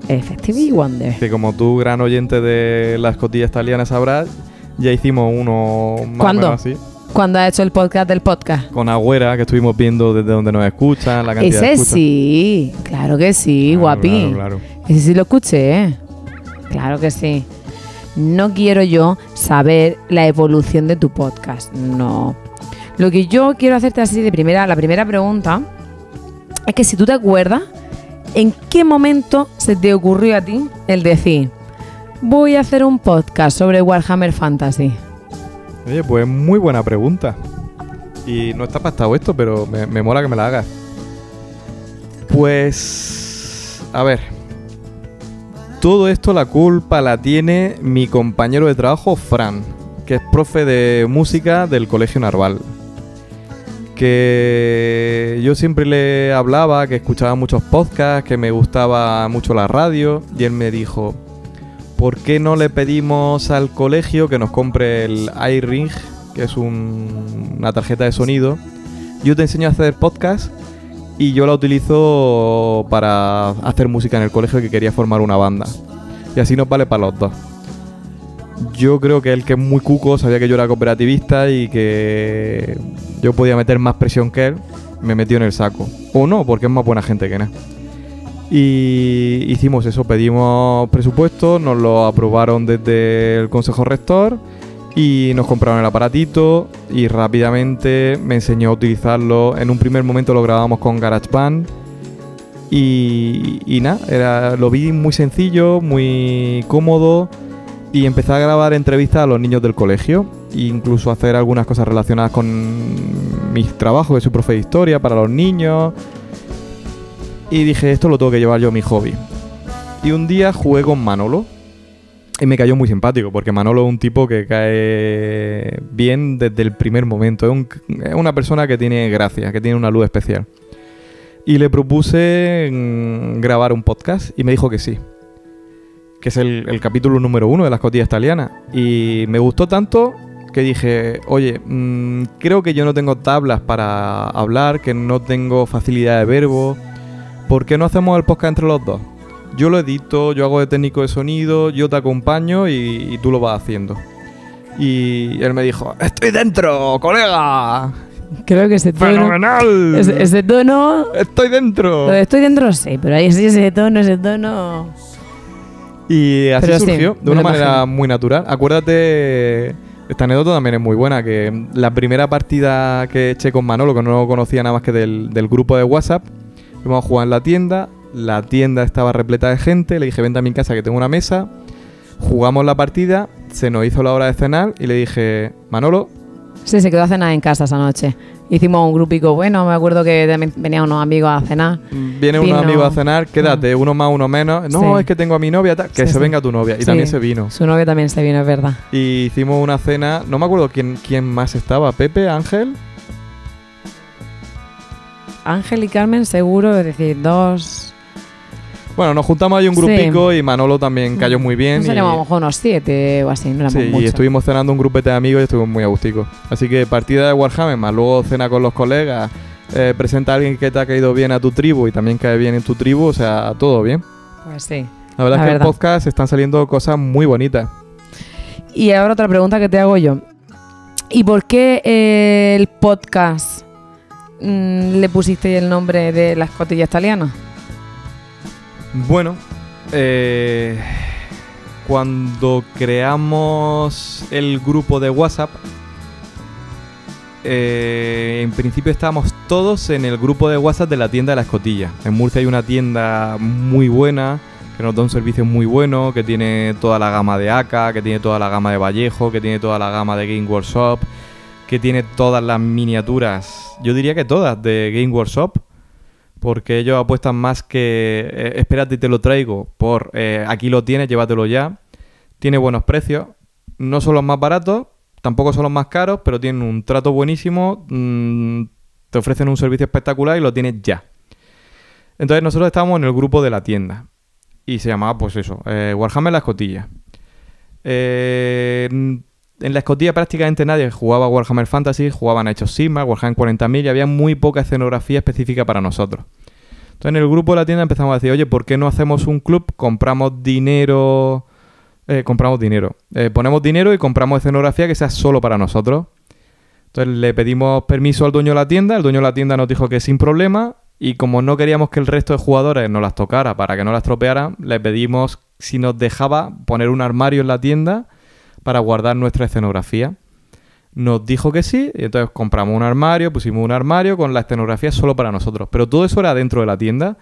Effectively Wonder. Que como tú, gran oyente de las cotillas italianas, sabrás, ya hicimos uno más ¿Cuándo? o menos así. ¿Cuándo has hecho el podcast del podcast? Con Agüera, que estuvimos viendo desde donde nos escuchan, la cantidad de Ese escuchas. sí, claro que sí, Claro, guapi. claro. Ese sí lo escuché, claro que sí. No quiero yo saber la evolución de tu podcast, no. Lo que yo quiero hacerte así de primera, la primera pregunta, es que si tú te acuerdas, ¿en qué momento se te ocurrió a ti el decir, voy a hacer un podcast sobre Warhammer Fantasy? Oye, pues muy buena pregunta. Y no está pactado esto, pero me mola que me la hagas. Pues... a ver. Todo esto la culpa la tiene mi compañero de trabajo, Fran, que es profe de música del Colegio Narval. Que yo siempre le hablaba, que escuchaba muchos podcasts, que me gustaba mucho la radio, y él me dijo, ¿por qué no le pedimos al colegio que nos compre el iRing, que es una tarjeta de sonido? Yo te enseño a hacer podcast y yo la utilizo para hacer música en el colegio, que quería formar una banda. Y así nos vale para los dos. Yo creo que él, que es muy cuco, sabía que yo era cooperativista y que yo podía meter más presión que él, me metió en el saco. O no, porque es más buena gente que nada. Y hicimos eso, pedimos presupuesto, nos lo aprobaron desde el consejo rector y nos compraron el aparatito y rápidamente me enseñó a utilizarlo. En un primer momento lo grabamos con GarageBand y nada, lo vi muy sencillo, muy cómodo. Y empecé a grabar entrevistas a los niños del colegio, e incluso hacer algunas cosas relacionadas con mis trabajos, que soy profe de historia para los niños. Y dije, esto lo tengo que llevar yo a mi hobby. Y un día jugué con Manolo y me cayó muy simpático, porque Manolo es un tipo que cae bien desde el primer momento. Es una persona que tiene gracia, que tiene una luz especial. Y le propuse grabar un podcast y me dijo que sí. Que es el capítulo número 1 de Las Cotillas Italianas. Y me gustó tanto que dije, oye, creo que yo no tengo tablas para hablar, que no tengo facilidad de verbo. ¿Por qué no hacemos el podcast entre los dos? Yo lo edito, yo hago de técnico de sonido, yo te acompaño y tú lo vas haciendo. Y él me dijo, ¡estoy dentro, colega! Creo que ese tono... ¡Fenomenal! Ese tono... ¡Estoy dentro! Estoy dentro, sí, pero ahí sí ese tono... Y así pero surgió, sí, de una manera muy natural. Acuérdate, esta anécdota también es muy buena, que la primera partida que eché con Manolo, que no lo conocía nada más que del grupo de WhatsApp, íbamos a jugar en la tienda estaba repleta de gente, le dije, vente a mi casa que tengo una mesa, jugamos la partida, se nos hizo la hora de cenar y le dije, Manolo... Sí, se quedó a cenar en casa esa noche. Hicimos un grupico bueno, me acuerdo que también venían unos amigos a cenar. Vienen unos amigos a cenar, quédate, uno más, uno menos. No, Sí. es que tengo a mi novia, que Sí, se sí. venga tu novia. Y Sí. también se vino. Su novio también se vino, es verdad. Y hicimos una cena, no me acuerdo quién más estaba, Pepe, Ángel. Ángel y Carmen seguro, es decir, dos... Bueno, nos juntamos ahí un Sí. grupico y Manolo también cayó muy bien. No y, seríamos a lo mejor unos 7 o así, no éramos sí, muchos. y estuvimos cenando un grupete de amigos y estuvimos muy agusticos. Así que partida de Warhammer, más luego cena con los colegas, presenta a alguien que te ha caído bien a tu tribu y también cae bien en tu tribu, o sea, todo bien. Pues sí. La verdad La es que verdad. el podcast están saliendo cosas muy bonitas. Y ahora otra pregunta que te hago yo. ¿Y por qué el podcast le pusiste el nombre de Las Cotillas Italianas? Bueno, cuando creamos el grupo de WhatsApp, en principio estábamos todos en el grupo de WhatsApp de la tienda de La Escotilla. En Murcia hay una tienda muy buena, que nos da un servicio muy bueno, que tiene toda la gama de AK, que tiene toda la gama de Vallejo, que tiene toda la gama de Game Workshop, que tiene todas las miniaturas, yo diría que todas, de Game Workshop. Porque ellos apuestan más que espérate y te lo traigo por aquí lo tienes, llévatelo ya. Tiene buenos precios. No son los más baratos, tampoco son los más caros, pero tienen un trato buenísimo. Te ofrecen un servicio espectacular y lo tienes ya. Entonces nosotros estábamos en el grupo de la tienda. Y se llamaba pues eso, Warhammer La Escotilla. En La Escotilla prácticamente nadie jugaba Warhammer Fantasy, jugaban a Age of Sigmar, Warhammer 40.000 y había muy poca escenografía específica para nosotros. Entonces en el grupo de la tienda empezamos a decir, oye, ¿por qué no hacemos un club? Ponemos dinero y compramos escenografía que sea solo para nosotros. Entonces le pedimos permiso al dueño de la tienda, el dueño de la tienda nos dijo que sin problema y como no queríamos que el resto de jugadores nos las tocara para que no las estropearan, le pedimos si nos dejaba poner un armario en la tienda para guardar nuestra escenografía. Nos dijo que sí, y entonces compramos un armario, pusimos un armario con la escenografía solo para nosotros. Pero todo eso era dentro de la tienda.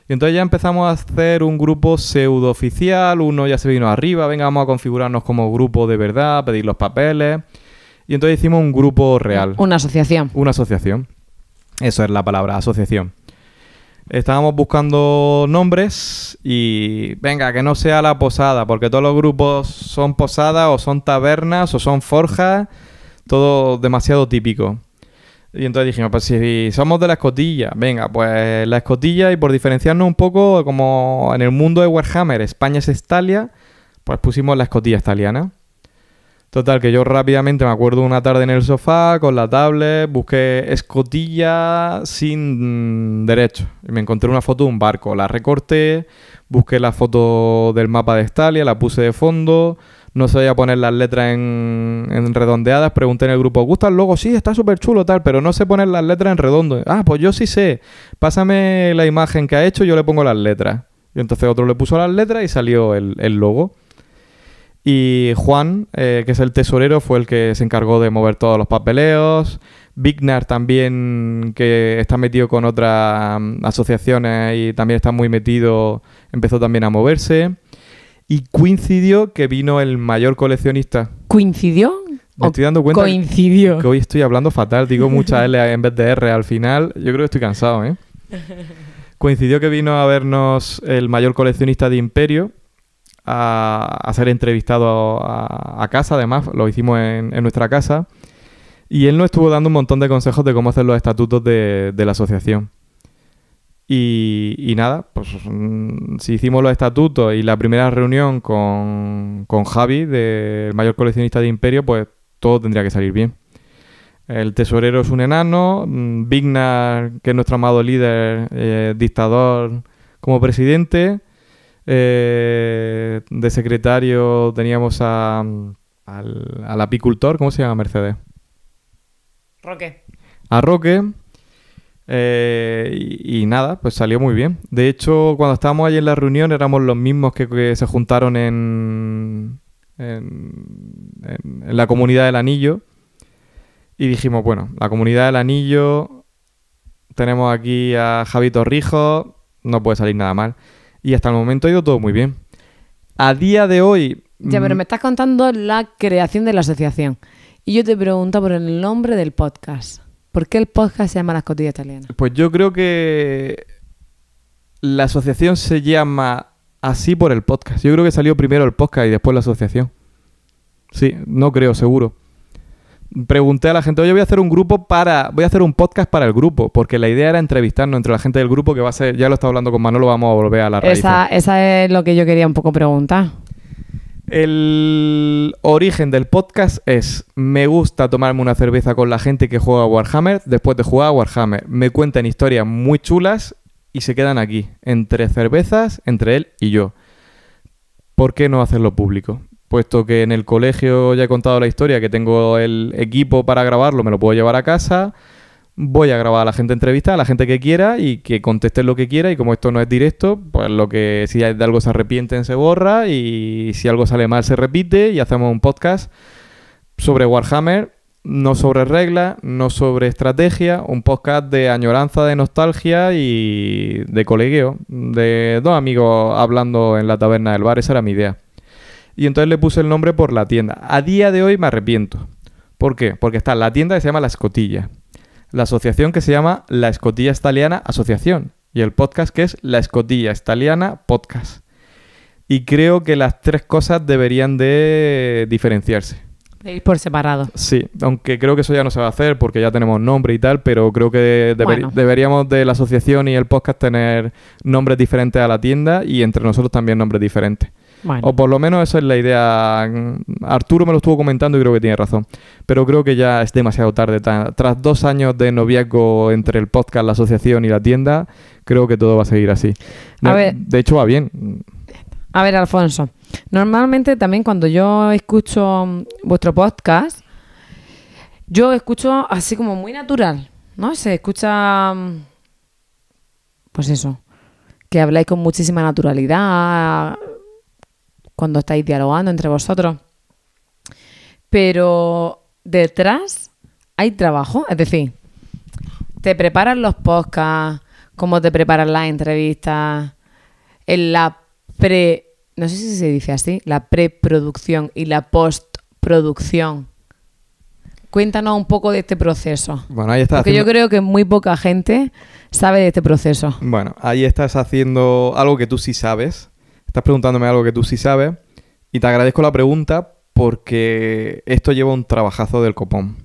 Y entonces ya empezamos a hacer un grupo pseudo oficial, uno ya se vino arriba, venga, vamos a configurarnos como grupo de verdad, pedir los papeles. Y entonces hicimos un grupo real. Una asociación. Una asociación. Eso es la palabra, asociación. Estábamos buscando nombres y venga, que no sea La Posada, porque todos los grupos son posadas o son tabernas o son forjas, todo demasiado típico. Y entonces dijimos, pues si somos de La Escotilla, venga, pues La Escotilla, y por diferenciarnos un poco, como en el mundo de Warhammer, España es Estalia, pues pusimos La Escotilla Italiana. Total, que yo rápidamente me acuerdo una tarde en el sofá con la tablet, busqué escotilla sin derecho. Y me encontré una foto de un barco, la recorté, busqué la foto del mapa de Estalia, la puse de fondo, no sabía poner las letras en redondeadas, pregunté en el grupo, ¿os gusta el logo? Sí, está súper chulo tal, pero no sé poner las letras en redondo. Ah, pues yo sí sé, pásame la imagen que ha hecho y yo le pongo las letras. Y entonces otro le puso las letras y salió el logo. Y Juan, que es el tesorero, fue el que se encargó de mover todos los papeleos. Vignar también, que está metido con otras asociaciones y también está muy metido, empezó también a moverse. Y coincidió que vino el mayor coleccionista. ¿Coincidió? Me estoy dando cuenta coincidió. que hoy estoy hablando fatal. Digo mucha L en vez de R al final. Yo creo que estoy cansado, ¿eh? Coincidió que vino a vernos el mayor coleccionista de Imperio a ser entrevistado a casa, además. Lo hicimos en nuestra casa. Y él nos estuvo dando un montón de consejos de cómo hacer los estatutos de la asociación. Y nada, pues si hicimos los estatutos y la primera reunión con Javi, del mayor coleccionista de Imperio, pues todo tendría que salir bien. El tesorero es un enano, Vignar, que es nuestro amado líder, dictador como presidente, de secretario teníamos al apicultor, ¿cómo se llama? Mercedes. Roque. A Roque. Y nada, pues salió muy bien. De hecho, cuando estábamos allí en la reunión éramos los mismos que se juntaron en la comunidad del anillo. Y dijimos, bueno, la comunidad del anillo, tenemos aquí a Javi Torrijos, no puede salir nada mal. Y hasta el momento ha ido todo muy bien. A día de hoy... Ya, pero me estás contando la creación de la asociación. Y yo te pregunto por el nombre del podcast. ¿Por qué el podcast se llama La Escotilla Italiana? Pues yo creo que la asociación se llama así por el podcast. Yo creo que salió primero el podcast y después la asociación. Sí, no creo, seguro. Pregunté a la gente, oye, voy a hacer un podcast para el grupo, porque la idea era entrevistarnos entre la gente del grupo, que va a ser, ya lo estaba hablando con Manolo, vamos a volver a la raíz. Esa es lo que yo quería un poco preguntar. El origen del podcast es, me gusta tomarme una cerveza con la gente que juega a Warhammer después de jugar a Warhammer. Me cuentan historias muy chulas y se quedan aquí, entre cervezas, entre él y yo. ¿Por qué no hacerlo público? Puesto que en el colegio ya he contado la historia, que tengo el equipo para grabarlo, me lo puedo llevar a casa, voy a grabar a la gente entrevistada, a la gente que quiera y que contesten lo que quiera, y como esto no es directo, pues lo que si de algo se arrepienten se borra y si algo sale mal se repite y hacemos un podcast sobre Warhammer, no sobre reglas, no sobre estrategia, un podcast de añoranza, de nostalgia y de colegueo, de dos amigos hablando en la taberna del bar, esa era mi idea. Y entonces le puse el nombre por la tienda. A día de hoy me arrepiento. ¿Por qué? Porque está la tienda que se llama La Escotilla, la asociación que se llama La Escotilla Italiana Asociación y el podcast que es La Escotilla Italiana Podcast. Y creo que las tres cosas deberían de diferenciarse. De ir por separado. Sí, aunque creo que eso ya no se va a hacer porque ya tenemos nombre y tal, pero creo que deberíamos de la asociación y el podcast tener nombres diferentes a la tienda y entre nosotros también nombres diferentes. Bueno. O por lo menos esa es la idea. Arturo me lo estuvo comentando y creo que tiene razón. Pero creo que ya es demasiado tarde. Tras 2 años de noviazgo entre el podcast, la asociación y la tienda, creo que todo va a seguir así. De hecho, va bien. A ver, Alfonso. Normalmente también cuando yo escucho vuestro podcast, yo escucho así como muy natural, ¿no? Se escucha, pues eso, que habláis con muchísima naturalidad cuando estáis dialogando entre vosotros. Pero detrás hay trabajo. Es decir, te preparan los podcasts, cómo te preparan las entrevistas, en la no sé si se dice así, la preproducción y la postproducción. Cuéntanos un poco de este proceso. Bueno, ahí estás. Porque yo creo que muy poca gente sabe de este proceso. Bueno, ahí estás haciendo algo que tú sí sabes. Estás preguntándome algo que tú sí sabes y te agradezco la pregunta porque esto lleva un trabajazo del copón.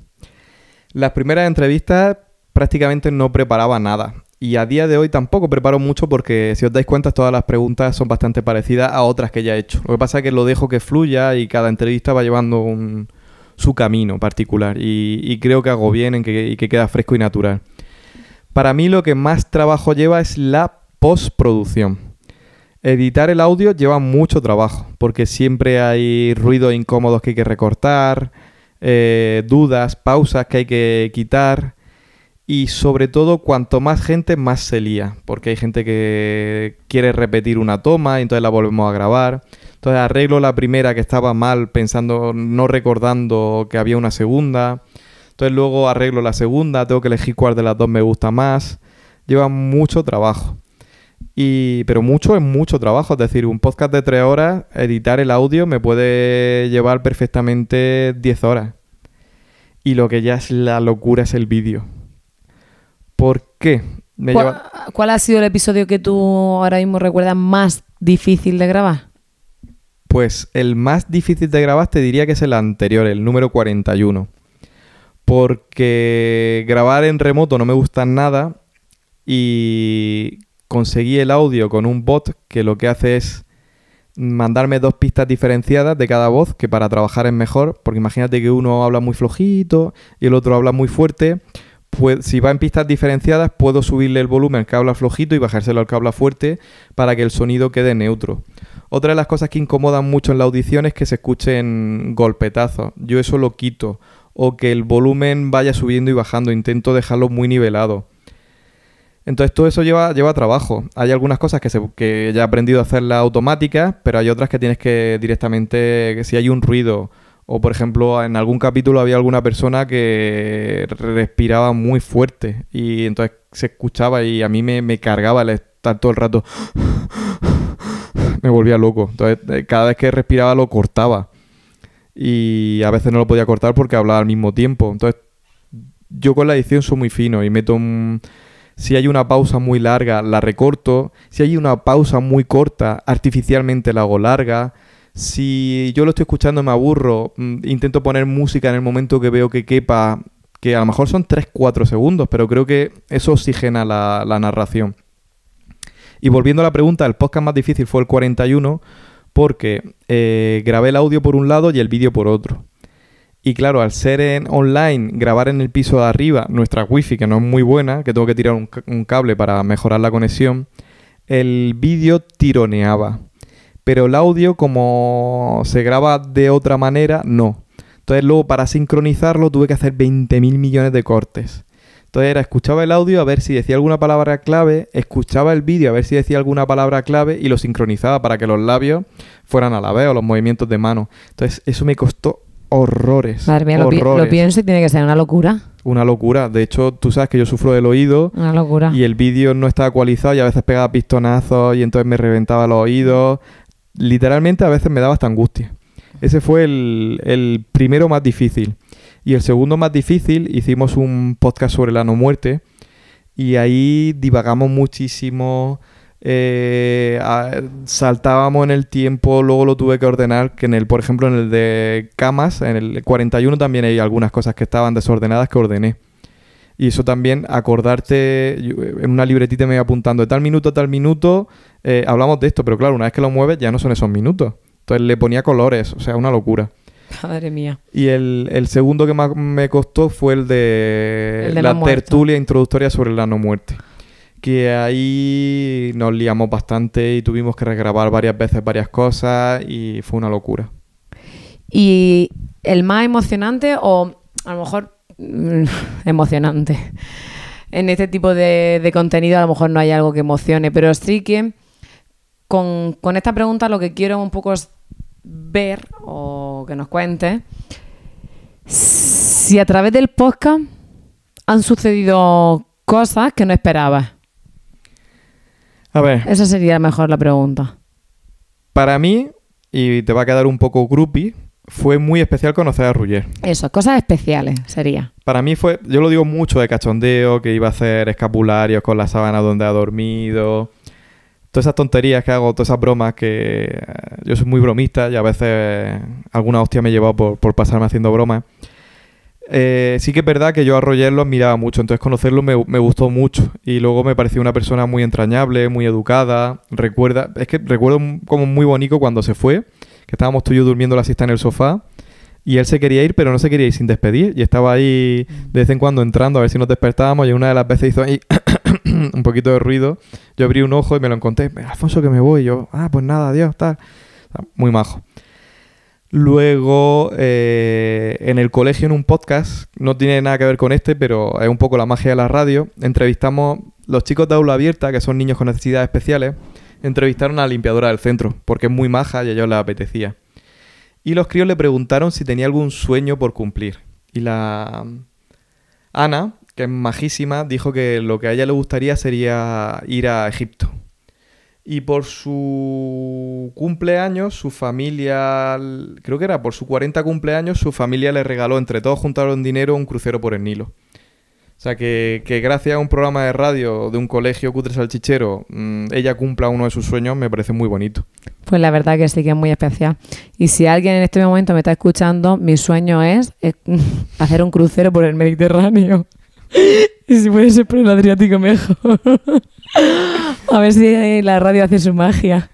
Las primeras entrevistas prácticamente no preparaba nada Y a día de hoy tampoco preparo mucho porque, si os dais cuenta, todas las preguntas son bastante parecidas a otras que ya he hecho. Lo que pasa es que lo dejo que fluya y cada entrevista va llevando su camino particular. Y creo que hago bien y que queda fresco y natural. Para mí lo que más trabajo lleva es la postproducción. Editar el audio lleva mucho trabajo porque siempre hay ruidos incómodos que hay que recortar, dudas, pausas que hay que quitar. Y sobre todo, cuanto más gente, más se lía. Porque hay gente que quiere repetir una toma y entonces la volvemos a grabar. Entonces arreglo la primera que estaba mal pensando, no recordando que había una segunda. Entonces luego arreglo la segunda, tengo que elegir cuál de las dos me gusta más. Lleva mucho trabajo. Pero mucho es mucho trabajo. Es decir, un podcast de 3 horas, editar el audio me puede llevar perfectamente 10 horas. Y lo que ya es la locura es el vídeo. ¿Por qué? ¿Cuál ha sido el episodio que tú ahora mismo recuerdas más difícil de grabar? Pues el más difícil de grabar te diría que es el anterior, el número 41. Porque grabar en remoto no me gusta nada y conseguí el audio con un bot que lo que hace es mandarme 2 pistas diferenciadas de cada voz, que para trabajar es mejor, porque imagínate que uno habla muy flojito y el otro habla muy fuerte. Pues, si va en pistas diferenciadas, puedo subirle el volumen al que habla flojito y bajárselo al que habla fuerte para que el sonido quede neutro. Otra de las cosas que incomodan mucho en la audición es que se escuchen golpetazos. Yo eso lo quito. O que el volumen vaya subiendo y bajando. Intento dejarlo muy nivelado. Entonces todo eso lleva trabajo. Hay algunas cosas que ya he aprendido a hacerlas automáticas, pero hay otras que tienes que directamente, si hay un ruido, o por ejemplo en algún capítulo había alguna persona que respiraba muy fuerte y entonces se escuchaba y a mí me cargaba el estar todo el rato. Me volvía loco. Entonces cada vez que respiraba lo cortaba y a veces no lo podía cortar porque hablaba al mismo tiempo. Entonces yo con la edición soy muy fino y meto si hay una pausa muy larga, la recorto. Si hay una pausa muy corta, artificialmente la hago larga. Si yo lo estoy escuchando y me aburro, intento poner música en el momento que veo que quepa, que a lo mejor son 3-4 segundos, pero creo que eso oxigena la narración. Y volviendo a la pregunta, el podcast más difícil fue el 41 porque grabé el audio por un lado y el vídeo por otro. Y claro, al ser online, grabar en el piso de arriba, nuestra wifi, que no es muy buena, que tengo que tirar un cable para mejorar la conexión, el vídeo tironeaba. Pero el audio, como se graba de otra manera, no. Entonces luego para sincronizarlo tuve que hacer 20.000 millones de cortes. Entonces escuchaba el audio a ver si decía alguna palabra clave, escuchaba el vídeo a ver si decía alguna palabra clave y lo sincronizaba para que los labios fueran a la vez o los movimientos de mano. Entonces eso me costó horrores. Madre mía, lo pienso y tiene que ser una locura. Una locura. De hecho, tú sabes que yo sufro del oído. Una locura. Y el vídeo no estaba ecualizado y a veces pegaba pistonazos y entonces me reventaba los oídos. Literalmente a veces me daba hasta angustia. Ese fue el primero más difícil. Y el segundo más difícil, hicimos un podcast sobre la no muerte y ahí divagamos muchísimo, saltábamos en el tiempo, luego lo tuve que ordenar, que por ejemplo en el de camas, en el 41 también hay algunas cosas que estaban desordenadas que ordené. Y eso también, acordarte, en una libretita me iba apuntando de tal minuto a tal minuto, hablamos de esto, pero claro, una vez que lo mueves ya no son esos minutos. Entonces le ponía colores, o sea, una locura. Madre mía. Y el segundo que más me costó fue el de la tertulia introductoria sobre la no muerte. Que ahí nos liamos bastante y tuvimos que regrabar varias veces varias cosas y fue una locura. ¿Y el más emocionante o a lo mejor emocionante? En este tipo de contenido a lo mejor no hay algo que emocione, pero sí que con esta pregunta lo que quiero un poco es ver o que nos cuente si a través del podcast han sucedido cosas que no esperabas. A ver. Esa sería mejor la pregunta. Para mí, y te va a quedar un poco groupie, fue muy especial conocer a Roger. Eso, cosas especiales sería. Para mí fue, yo lo digo mucho de cachondeo, que iba a hacer escapularios con la sábana donde ha dormido. Todas esas tonterías que hago, todas esas bromas que yo soy muy bromista y a veces alguna hostia me he llevado por pasarme haciendo bromas. Sí que es verdad que yo a Roger lo admiraba mucho, entonces conocerlo me gustó mucho. Y luego me pareció una persona muy entrañable, muy educada. Recuerdo como muy bonito cuando se fue, que estábamos tú y yo durmiendo la siesta en el sofá. Y él se quería ir, pero no se quería ir sin despedir. Y estaba ahí de vez en cuando entrando a ver si nos despertábamos. Y una de las veces hizo ahí un poquito de ruido. Yo abrí un ojo y me lo encontré. Alfonso, que me voy. Y yo, pues nada, adiós, tal. Muy majo. Luego, en el colegio, en un podcast, no tiene nada que ver con este, pero es un poco la magia de la radio, entrevistamos los chicos de aula abierta, que son niños con necesidades especiales, entrevistaron a la limpiadora del centro, porque es muy maja y a ellos les apetecía. Y los críos le preguntaron si tenía algún sueño por cumplir. Y la Ana, que es majísima, dijo que lo que a ella le gustaría sería ir a Egipto. Y por su cumpleaños, su familia, creo que era por su 40 cumpleaños, su familia le regaló, entre todos juntaron dinero, un crucero por el Nilo. O sea que gracias a un programa de radio de un colegio cutre salchichero, ella cumpla uno de sus sueños, me parece muy bonito. Pues la verdad que sí, que es muy especial. Y si alguien en este momento me está escuchando, mi sueño es hacer un crucero por el Mediterráneo. Y si puede ser por el Adriático, mejor. A ver si la radio hace su magia.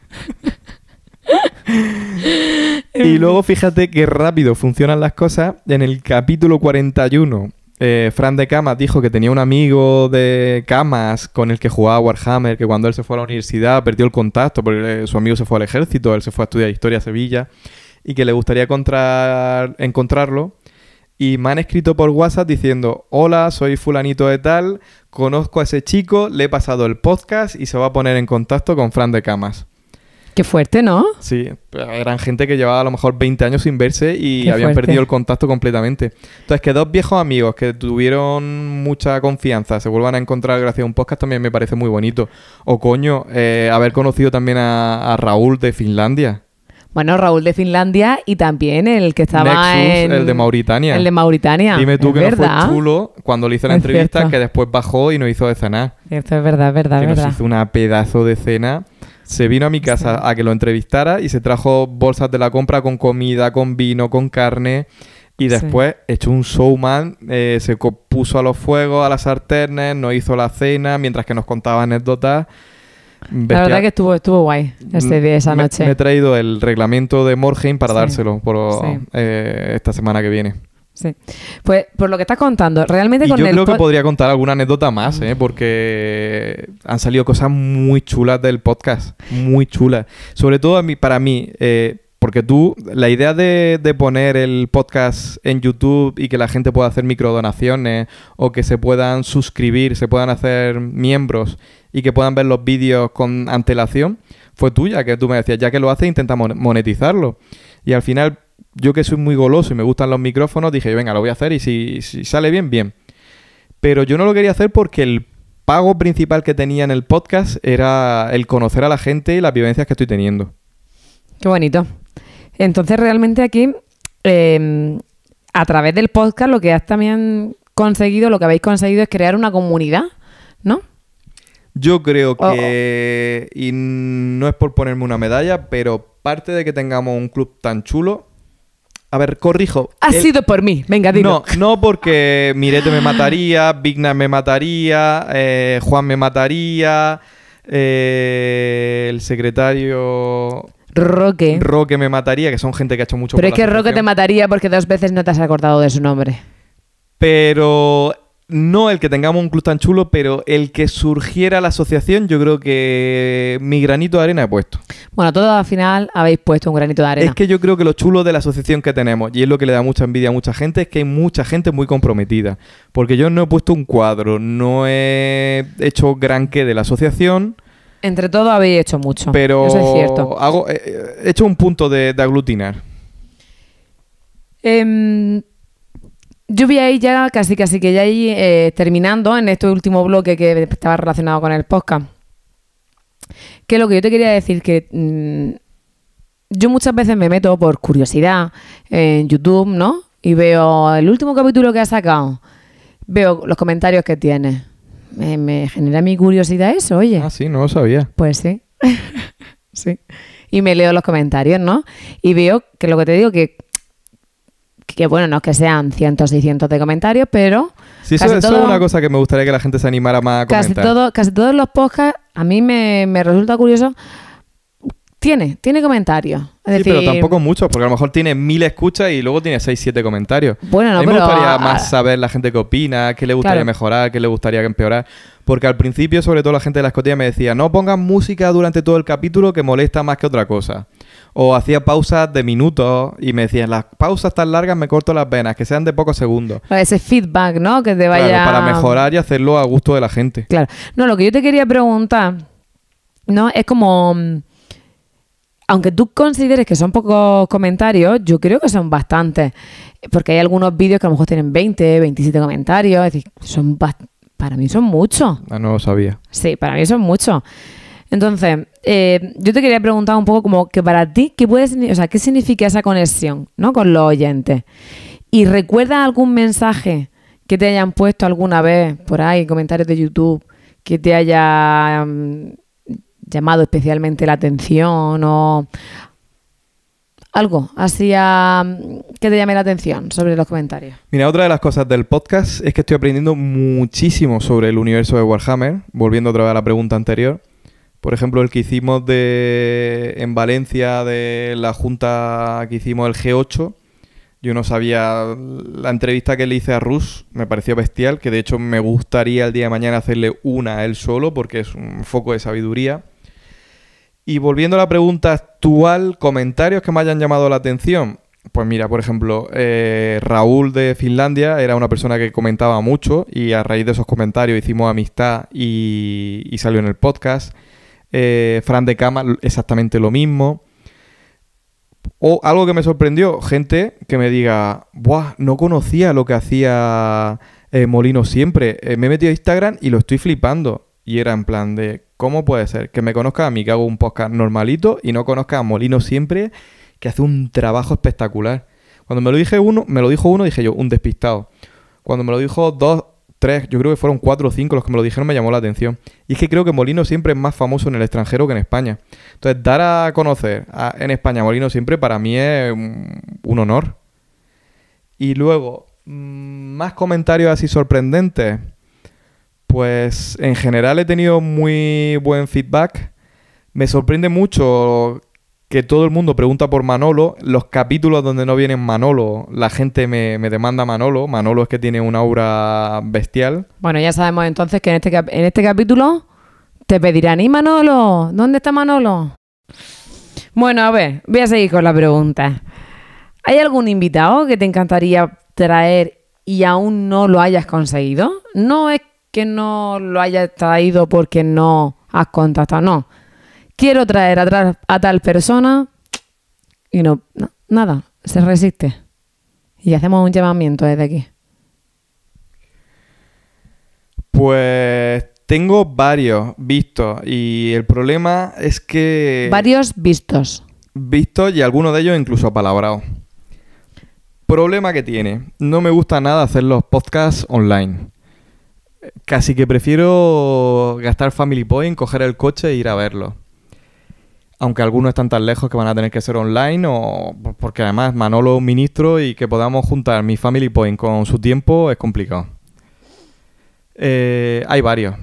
Y luego fíjate qué rápido funcionan las cosas. En el capítulo 41, Fran de Camas dijo que tenía un amigo de Camas con el que jugaba a Warhammer, que cuando él se fue a la universidad perdió el contacto porque su amigo se fue al ejército, él se fue a estudiar historia a Sevilla y que le gustaría encontrarlo. Y me han escrito por WhatsApp diciendo: hola, soy fulanito de tal, conozco a ese chico, le he pasado el podcast y se va a poner en contacto con Fran de Camas. Qué fuerte, ¿no? Sí, eran gente que llevaba a lo mejor 20 años sin verse y Qué habían fuerte. perdido el contacto completamente. Entonces, que dos viejos amigos que tuvieron mucha confianza se vuelvan a encontrar gracias a un podcast también me parece muy bonito. O coño, haber conocido también a Raúl de Finlandia. Bueno, Raúl de Finlandia y también el que estaba Nexus, el de Mauritania. El de Mauritania. Dime tú es que verdad. no fue chulo cuando le hizo la Es entrevista, cierto. que después bajó y nos hizo de cenar. Esto es verdad, Que nos verdad. hizo una pedazo de cena. Se vino a mi casa a que lo entrevistara y se trajo bolsas de la compra con comida, con vino, con carne. Y después echó un showman, se puso a los fuegos, a las sartenes, nos hizo la cena mientras que nos contaba anécdotas. La verdad que estuvo guay ese día, esa noche. Me he traído el reglamento de Morheim para dárselo Sí. esta semana que viene. Sí. Pues por lo que estás contando, realmente Y con yo el creo que podría contar alguna anécdota más, porque han salido cosas muy chulas del podcast, muy chulas. Sobre todo para mí, porque la idea de poner el podcast en YouTube y que la gente pueda hacer microdonaciones o que se puedan suscribir, se puedan hacer miembros y que puedan ver los vídeos con antelación, fue tuya, que tú me decías, ya que lo haces, intenta monetizarlo. Y al final, yo que soy muy goloso y me gustan los micrófonos, dije, venga, lo voy a hacer y si sale bien, bien. Pero yo no lo quería hacer porque el pago principal que tenía en el podcast era el conocer a la gente y las vivencias que estoy teniendo. Qué bonito. Entonces, realmente aquí, a través del podcast, lo que has también conseguido, lo que habéis conseguido es crear una comunidad, ¿no? Yo creo que, y no es por ponerme una medalla, pero parte de que tengamos un club tan chulo... A ver, corrijo. Ha sido por mí. Venga, dilo. No porque Mirete me mataría, Vigna me mataría, Juan me mataría, el secretario... Roque me mataría, que son gente que ha hecho mucho Pero por es que la Roque te asociación. mataría porque 2 veces no te has acordado de su nombre. Pero no el que tengamos un club tan chulo, pero el que surgiera la asociación, yo creo que mi granito de arena he puesto. Bueno, todos al final habéis puesto un granito de arena. Es que yo creo que lo chulo de la asociación que tenemos, y es lo que le da mucha envidia a mucha gente, es que hay mucha gente muy comprometida. Porque yo no he puesto un cuadro, no he hecho gran qué de la asociación, Entre todos habéis hecho mucho. pero Eso es cierto. he hecho un punto de aglutinar. Yo vi ahí ya casi que ya ahí terminando en este último bloque que estaba relacionado con el podcast. Que lo que yo te quería decir que yo muchas veces me meto por curiosidad en YouTube, ¿no? Y veo el último capítulo que ha sacado. Veo los comentarios que tiene. Me genera mi curiosidad eso, oye. Ah, sí, no lo sabía. Pues sí. Sí. Y me leo los comentarios, ¿no? Y veo que lo que te digo, que que bueno, no es que sean cientos y cientos de comentarios, pero Sí, eso es una cosa que me gustaría que la gente se animara más a comentar. Casi todos los podcasts, a mí me resulta curioso, tiene comentarios. Es decir, pero tampoco muchos, porque a lo mejor tiene 1000 escuchas y luego tiene 6, 7 comentarios. Bueno, no, a mí me pero gustaría más saber la gente qué opina, qué le gustaría mejorar, qué le gustaría empeorar. Porque al principio, sobre todo la gente de la escotilla me decía, no pongas música durante todo el capítulo que molesta más que otra cosa. O hacía pausas de minutos y me decían, las pausas tan largas me corto las venas, que sean de pocos segundos. Ese feedback, ¿no? Que te vaya... Claro, para mejorar y hacerlo a gusto de la gente. Claro. No, lo que yo te quería preguntar, ¿no? Es como... Aunque tú consideres que son pocos comentarios, yo creo que son bastantes. Porque hay algunos vídeos que a lo mejor tienen 20, 27 comentarios. Es decir, para mí son muchos. Ah, no lo sabía. Sí, para mí son muchos. Entonces, yo te quería preguntar un poco como que para ti, ¿qué significa esa conexión, ¿no? Con los oyentes? ¿Y recuerdas algún mensaje que te hayan puesto alguna vez por ahí, comentarios de YouTube, que te haya llamado especialmente la atención o algo así que te llame la atención sobre los comentarios? Mira, otra de las cosas del podcast es que estoy aprendiendo muchísimo sobre el universo de Warhammer, volviendo otra vez a la pregunta anterior. Por ejemplo, el que hicimos en Valencia, de la junta que hicimos el G8, yo no sabía, la entrevista que le hice a Rus me pareció bestial, que de hecho me gustaría el día de mañana hacerle una a él solo, porque es un foco de sabiduría. Y volviendo a la pregunta actual, comentarios que me hayan llamado la atención. Pues mira, por ejemplo, Raúl de Finlandia era una persona que comentaba mucho y a raíz de esos comentarios hicimos amistad y salió en el podcast. Fran de Cama, exactamente lo mismo. O algo que me sorprendió, gente que me diga, ¡buah! No conocía lo que hacía Molino siempre. Me he metido a Instagram y lo estoy flipando. Y era en plan de, ¿cómo puede ser que me conozca a mí, que hago un podcast normalito, y no conozca a Molino siempre, que hace un trabajo espectacular? Cuando me lo dijo uno, dije yo, un despistado. Cuando me lo dijo 2, 3, yo creo que fueron 4 o 5 los que me lo dijeron, me llamó la atención. Y es que creo que Molino siempre es más famoso en el extranjero que en España. Entonces, dar a conocer en España a Molino siempre para mí es un honor. Y luego, más comentarios así sorprendentes. Pues en general he tenido muy buen feedback. Me sorprende mucho que todo el mundo pregunta por Manolo. Los capítulos donde no viene Manolo, la gente me demanda Manolo. Manolo es que tiene una aura bestial. Bueno, ya sabemos entonces que en este capítulo te pedirán, ¿y Manolo? ¿Dónde está Manolo? Bueno, a ver, voy a seguir con la pregunta. ¿Hay algún invitado que te encantaría traer y aún no lo hayas conseguido? No es que no lo hayas traído porque no has contactado, no. Quiero traer a tal persona y no, nada, se resiste. Y hacemos un llamamiento desde aquí. Pues tengo varios vistos y el problema es que... Varios vistos. Vistos y algunos de ellos incluso apalabrados. Problema que tiene. No me gusta nada hacer los podcasts online. Casi que prefiero gastar Family Point, coger el coche e ir a verlo. Aunque algunos están tan lejos que van a tener que ser online, o porque además Manolo es un ministro y que podamos juntar mi Family Point con su tiempo es complicado. Hay varios.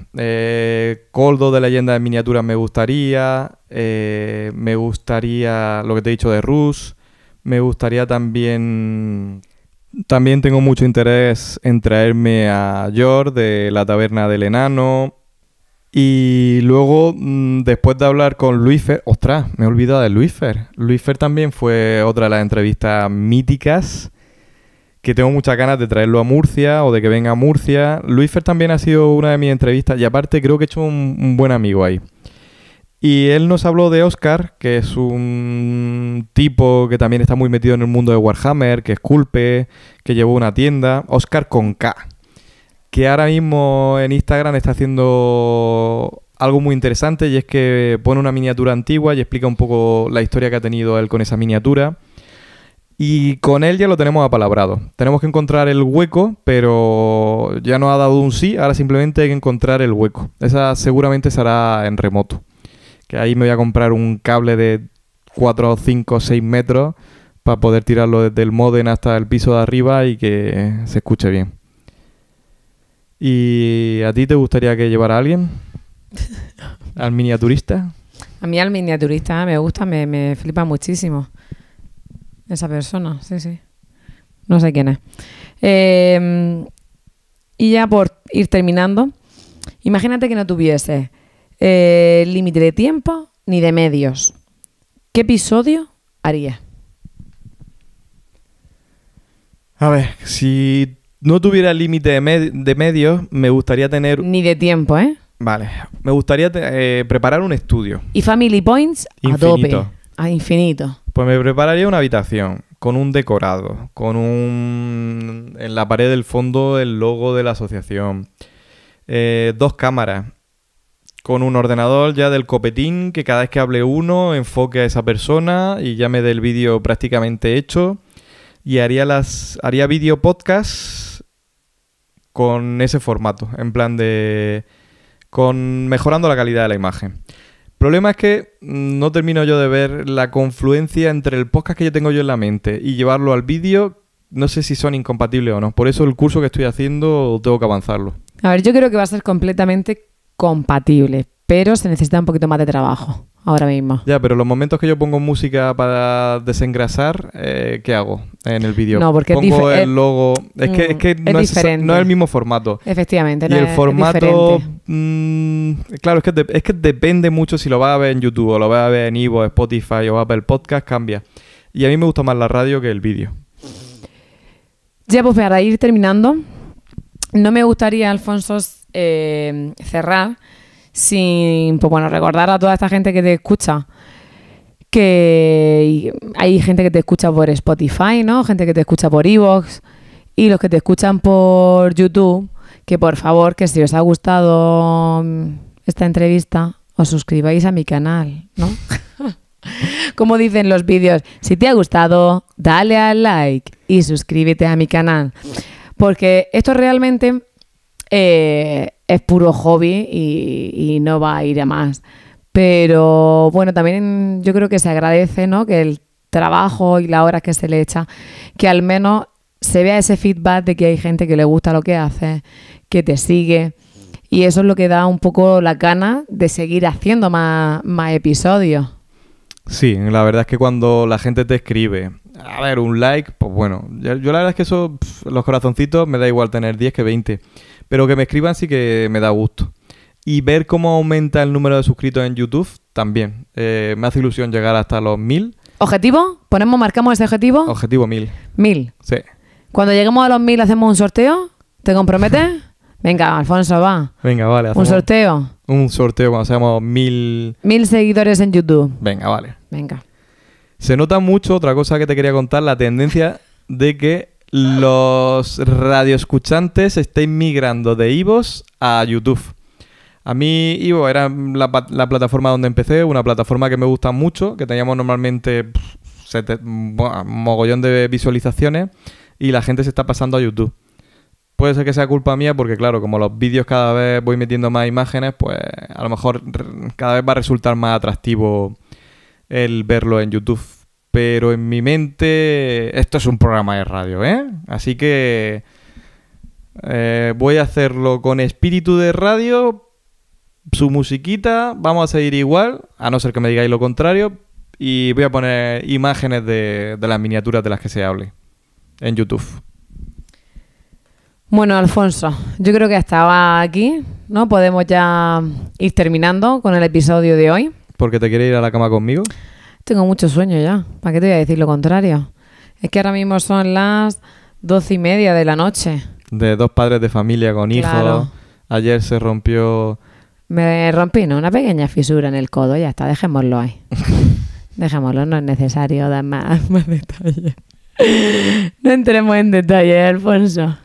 Coldo de Leyenda de Miniaturas me gustaría. Me gustaría lo que te he dicho de Rus. Me gustaría también... También tengo mucho interés en traerme a George de la Taberna del Enano. Y luego, después de hablar con Luisfer... ¡Ostras! Me he olvidado de Luisfer. Luisfer también fue otra de las entrevistas míticas que tengo muchas ganas de traerlo a Murcia o de que venga a Murcia. Luisfer también ha sido una de mis entrevistas y aparte creo que he hecho un buen amigo ahí. Y él nos habló de Oscar, que es un tipo que también está muy metido en el mundo de Warhammer, que esculpe, que llevó una tienda. Oscar con K. Que ahora mismo en Instagram está haciendo algo muy interesante y es que pone una miniatura antigua y explica un poco la historia que ha tenido él con esa miniatura. Y con él ya lo tenemos apalabrado. Tenemos que encontrar el hueco, pero ya nos ha dado un sí, ahora simplemente hay que encontrar el hueco. Esa seguramente será en remoto. Que ahí me voy a comprar un cable de 4, 5, 6 metros para poder tirarlo desde el módem hasta el piso de arriba y que se escuche bien. ¿Y a ti te gustaría que llevara a alguien? ¿Al miniaturista? A mí al miniaturista me gusta, me flipa muchísimo. Esa persona, sí. No sé quién es. Y ya por ir terminando, imagínate que no tuviese límite de tiempo ni de medios. ¿Qué episodio harías? A ver, si no tuviera límite de medios, me gustaría tener... Ni de tiempo, ¿eh? Vale, me gustaría preparar un estudio. Y Family Points a Infinito. tope. A infinito. Pues me prepararía una habitación con un decorado, con en la pared del fondo el logo de la asociación, 2 cámaras, con un ordenador ya del copetín que cada vez que hable uno enfoque a esa persona y ya me dé el vídeo prácticamente hecho, y haría vídeo podcast con ese formato, en plan de... mejorando la calidad de la imagen. El problema es que no termino yo de ver la confluencia entre el podcast que yo tengo yo en la mente y llevarlo al vídeo. No sé si son incompatibles o no. Por eso el curso que estoy haciendo tengo que avanzarlo. A ver, yo creo que va a ser completamente compatible, pero se necesita un poquito más de trabajo ahora mismo. Ya, pero los momentos que yo pongo música para desengrasar, ¿qué hago en el vídeo? No, porque pongo el logo... Es que no es el mismo formato. Efectivamente, y no el es formato... diferente. Claro, es que depende mucho si lo vas a ver en YouTube o lo vas a ver en Ivo, Spotify o Apple Podcast, cambia. Y a mí me gusta más la radio que el vídeo. Ya, pues para ir terminando, no me gustaría, Alfonso, cerrar sin, pues bueno, recordar a toda esta gente que te escucha que hay gente que te escucha por Spotify, ¿no? Gente que te escucha por iVoox y los que te escuchan por YouTube, que por favor, que si os ha gustado esta entrevista, os suscribáis a mi canal, ¿no? Como dicen los vídeos, si te ha gustado, dale al like y suscríbete a mi canal. Porque esto realmente es puro hobby y no va a ir a más. Pero bueno, también yo creo que se agradece, ¿no? Que el trabajo y la hora que se le echa, que al menos se vea ese feedback de que hay gente que le gusta lo que hace, que te sigue. Y eso es lo que da un poco la gana de seguir haciendo más episodios. Sí, la verdad es que cuando la gente te escribe, a ver, un like, pues bueno, yo la verdad es que eso, los corazoncitos, me da igual tener 10 que 20, pero que me escriban sí que me da gusto. Y ver cómo aumenta el número de suscritos en YouTube, también. Me hace ilusión llegar hasta los 1000. ¿Objetivo? ¿Marcamos ese objetivo? Objetivo 1000. 1000. Sí. Cuando lleguemos a los 1000 hacemos un sorteo. ¿Te comprometes? Venga, Alfonso, va. Venga, vale. Un sorteo. Un sorteo cuando seamos 1000... 1000 seguidores en YouTube. Venga, vale. Venga. Se nota mucho, otra cosa que te quería contar, la tendencia de que los radioescuchantes estén migrando de iVoox a YouTube. A mí iVoox era la plataforma donde empecé, una plataforma que me gusta mucho, que teníamos normalmente mogollón de visualizaciones y la gente se está pasando a YouTube. Puede ser que sea culpa mía porque, claro, como los vídeos cada vez voy metiendo más imágenes, pues a lo mejor cada vez va a resultar más atractivo el verlo en YouTube. Pero en mi mente esto es un programa de radio, ¿eh? Así que voy a hacerlo con espíritu de radio, su musiquita, vamos a seguir igual, a no ser que me digáis lo contrario, y voy a poner imágenes de las miniaturas de las que se hable en YouTube. Bueno, Alfonso, yo creo que hasta aquí, ¿no? Podemos ya ir terminando con el episodio de hoy. ¿Porque te quieres ir a la cama conmigo? Tengo mucho sueño ya. ¿Para qué te voy a decir lo contrario? Es que ahora mismo son las 12:30 de la noche. De 2 padres de familia con hijos. Claro. Ayer se rompió... Me rompí, ¿no? Una pequeña fisura en el codo. Ya está, dejémoslo ahí. Dejémoslo, no es necesario dar más detalles. No entremos en detalles, Alfonso.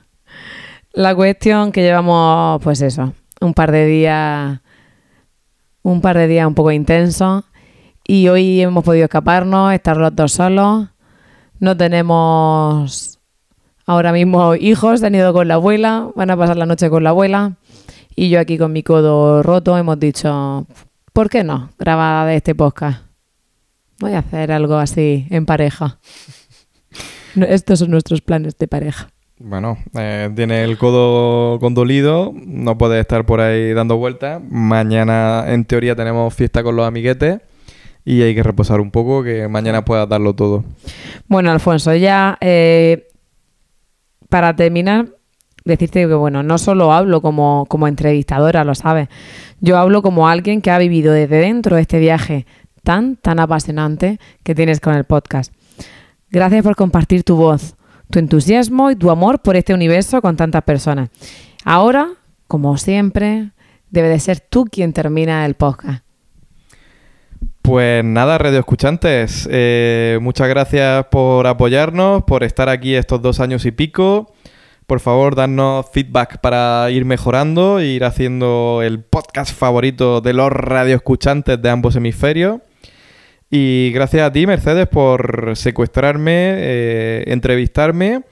La cuestión que llevamos, pues eso, un par de días un poco intensos y hoy hemos podido escaparnos, estar los dos solos. No tenemos ahora mismo hijos, han ido con la abuela, van a pasar la noche con la abuela y yo aquí con mi codo roto hemos dicho, ¿por qué no grabar este podcast? Voy a hacer algo así en pareja. Estos son nuestros planes de pareja. Bueno, tiene el codo condolido, no puede estar por ahí dando vueltas. Mañana, en teoría, tenemos fiesta con los amiguetes y hay que reposar un poco, que mañana puedas darlo todo. Bueno, Alfonso, ya para terminar, decirte que, bueno, no solo hablo como entrevistadora, lo sabes. Yo hablo como alguien que ha vivido desde dentro este viaje tan apasionante que tienes con el podcast. Gracias por compartir tu voz, tu entusiasmo y tu amor por este universo con tantas personas. Ahora, como siempre, debe de ser tú quien termina el podcast. Pues nada, radioescuchantes, muchas gracias por apoyarnos, por estar aquí estos 2 años y pico. Por favor, dadnos feedback para ir mejorando e ir haciendo el podcast favorito de los radioescuchantes de ambos hemisferios. Y gracias a ti, Mercedes, por secuestrarme, entrevistarme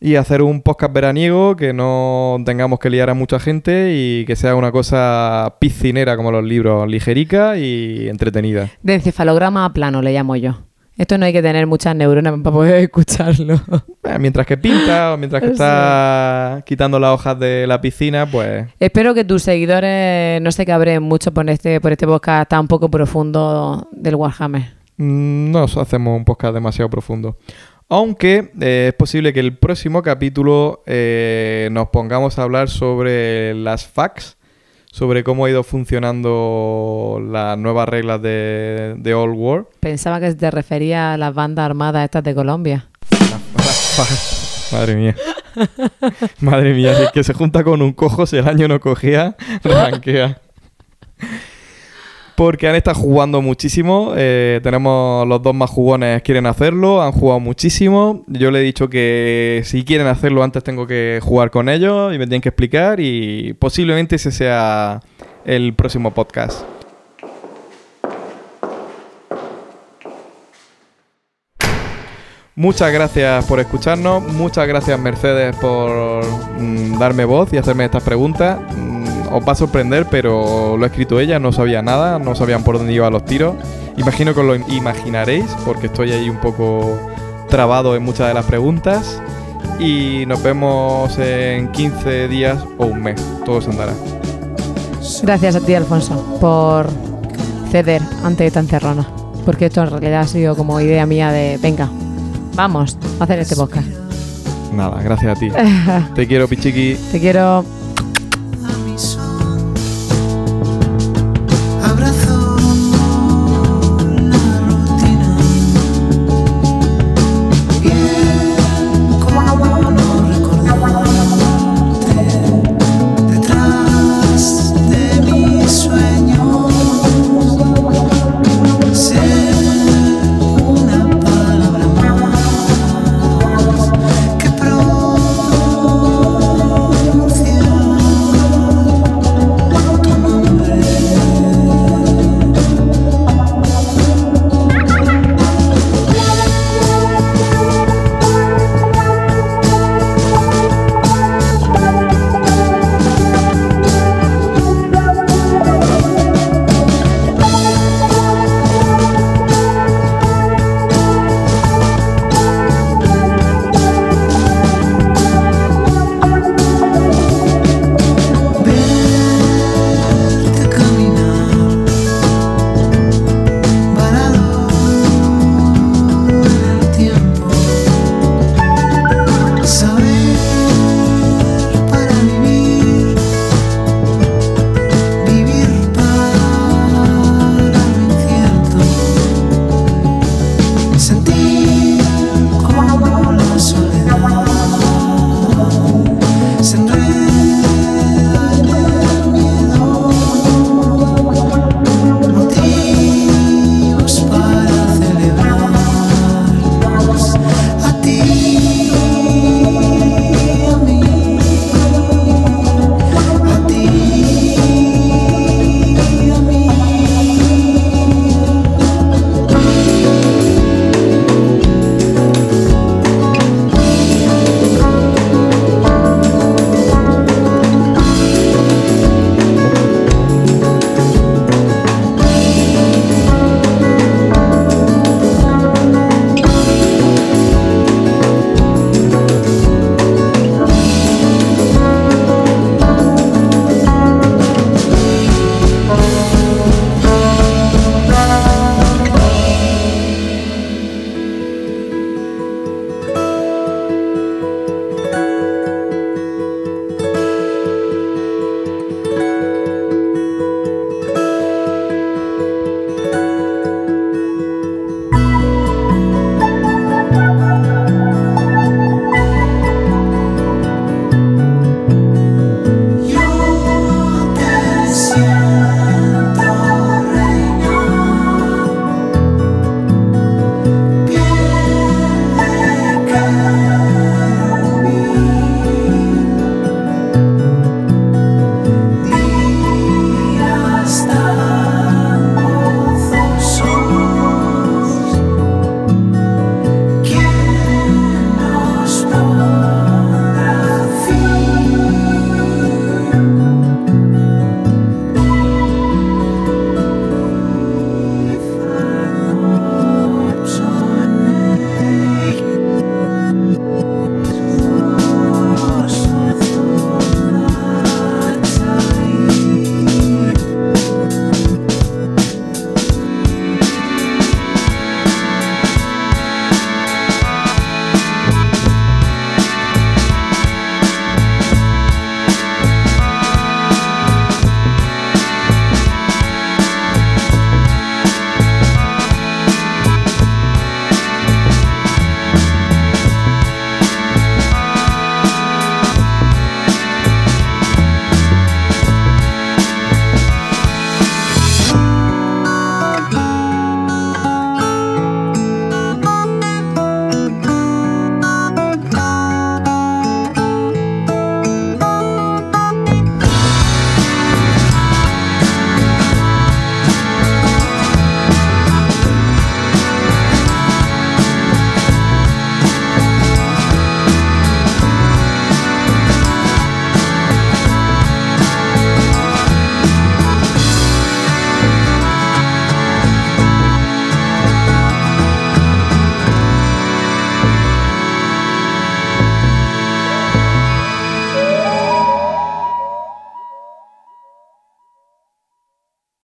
y hacer un podcast veraniego que no tengamos que liar a mucha gente y que sea una cosa piscinera como los libros, ligerica y entretenida. De encefalograma a plano le llamo yo. Esto no hay que tener muchas neuronas para poder escucharlo. Mientras que pinta o mientras que está quitando las hojas de la piscina, pues... Espero que tus seguidores no se cabren mucho por este podcast tan poco profundo del Warhammer. No hacemos un podcast demasiado profundo. Aunque es posible que el próximo capítulo nos pongamos a hablar sobre las FAQs, sobre cómo ha ido funcionando las nuevas reglas de Old War. Pensaba que te refería a las bandas armadas estas de Colombia. Madre mía. Madre mía, si es que se junta con un cojo, si el año no cogía, ranquea. Porque han estado jugando muchísimo. Tenemos los 2 más jugones, quieren hacerlo, han jugado muchísimo. Yo le he dicho que si quieren hacerlo antes tengo que jugar con ellos y me tienen que explicar y posiblemente ese sea el próximo podcast. Muchas gracias por escucharnos, muchas gracias Mercedes por darme voz y hacerme estas preguntas. Os va a sorprender, pero lo ha escrito ella, no sabía nada, no sabían por dónde iban los tiros. Imagino que lo imaginaréis, porque estoy ahí un poco trabado en muchas de las preguntas. Y nos vemos en 15 días o un mes, todo se andará. Gracias a ti, Alfonso, por ceder ante esta encerrona. Porque esto en realidad ha sido como idea mía de, venga, vamos a hacer este podcast. Nada, gracias a ti. Te quiero, Pichiqui. Te quiero.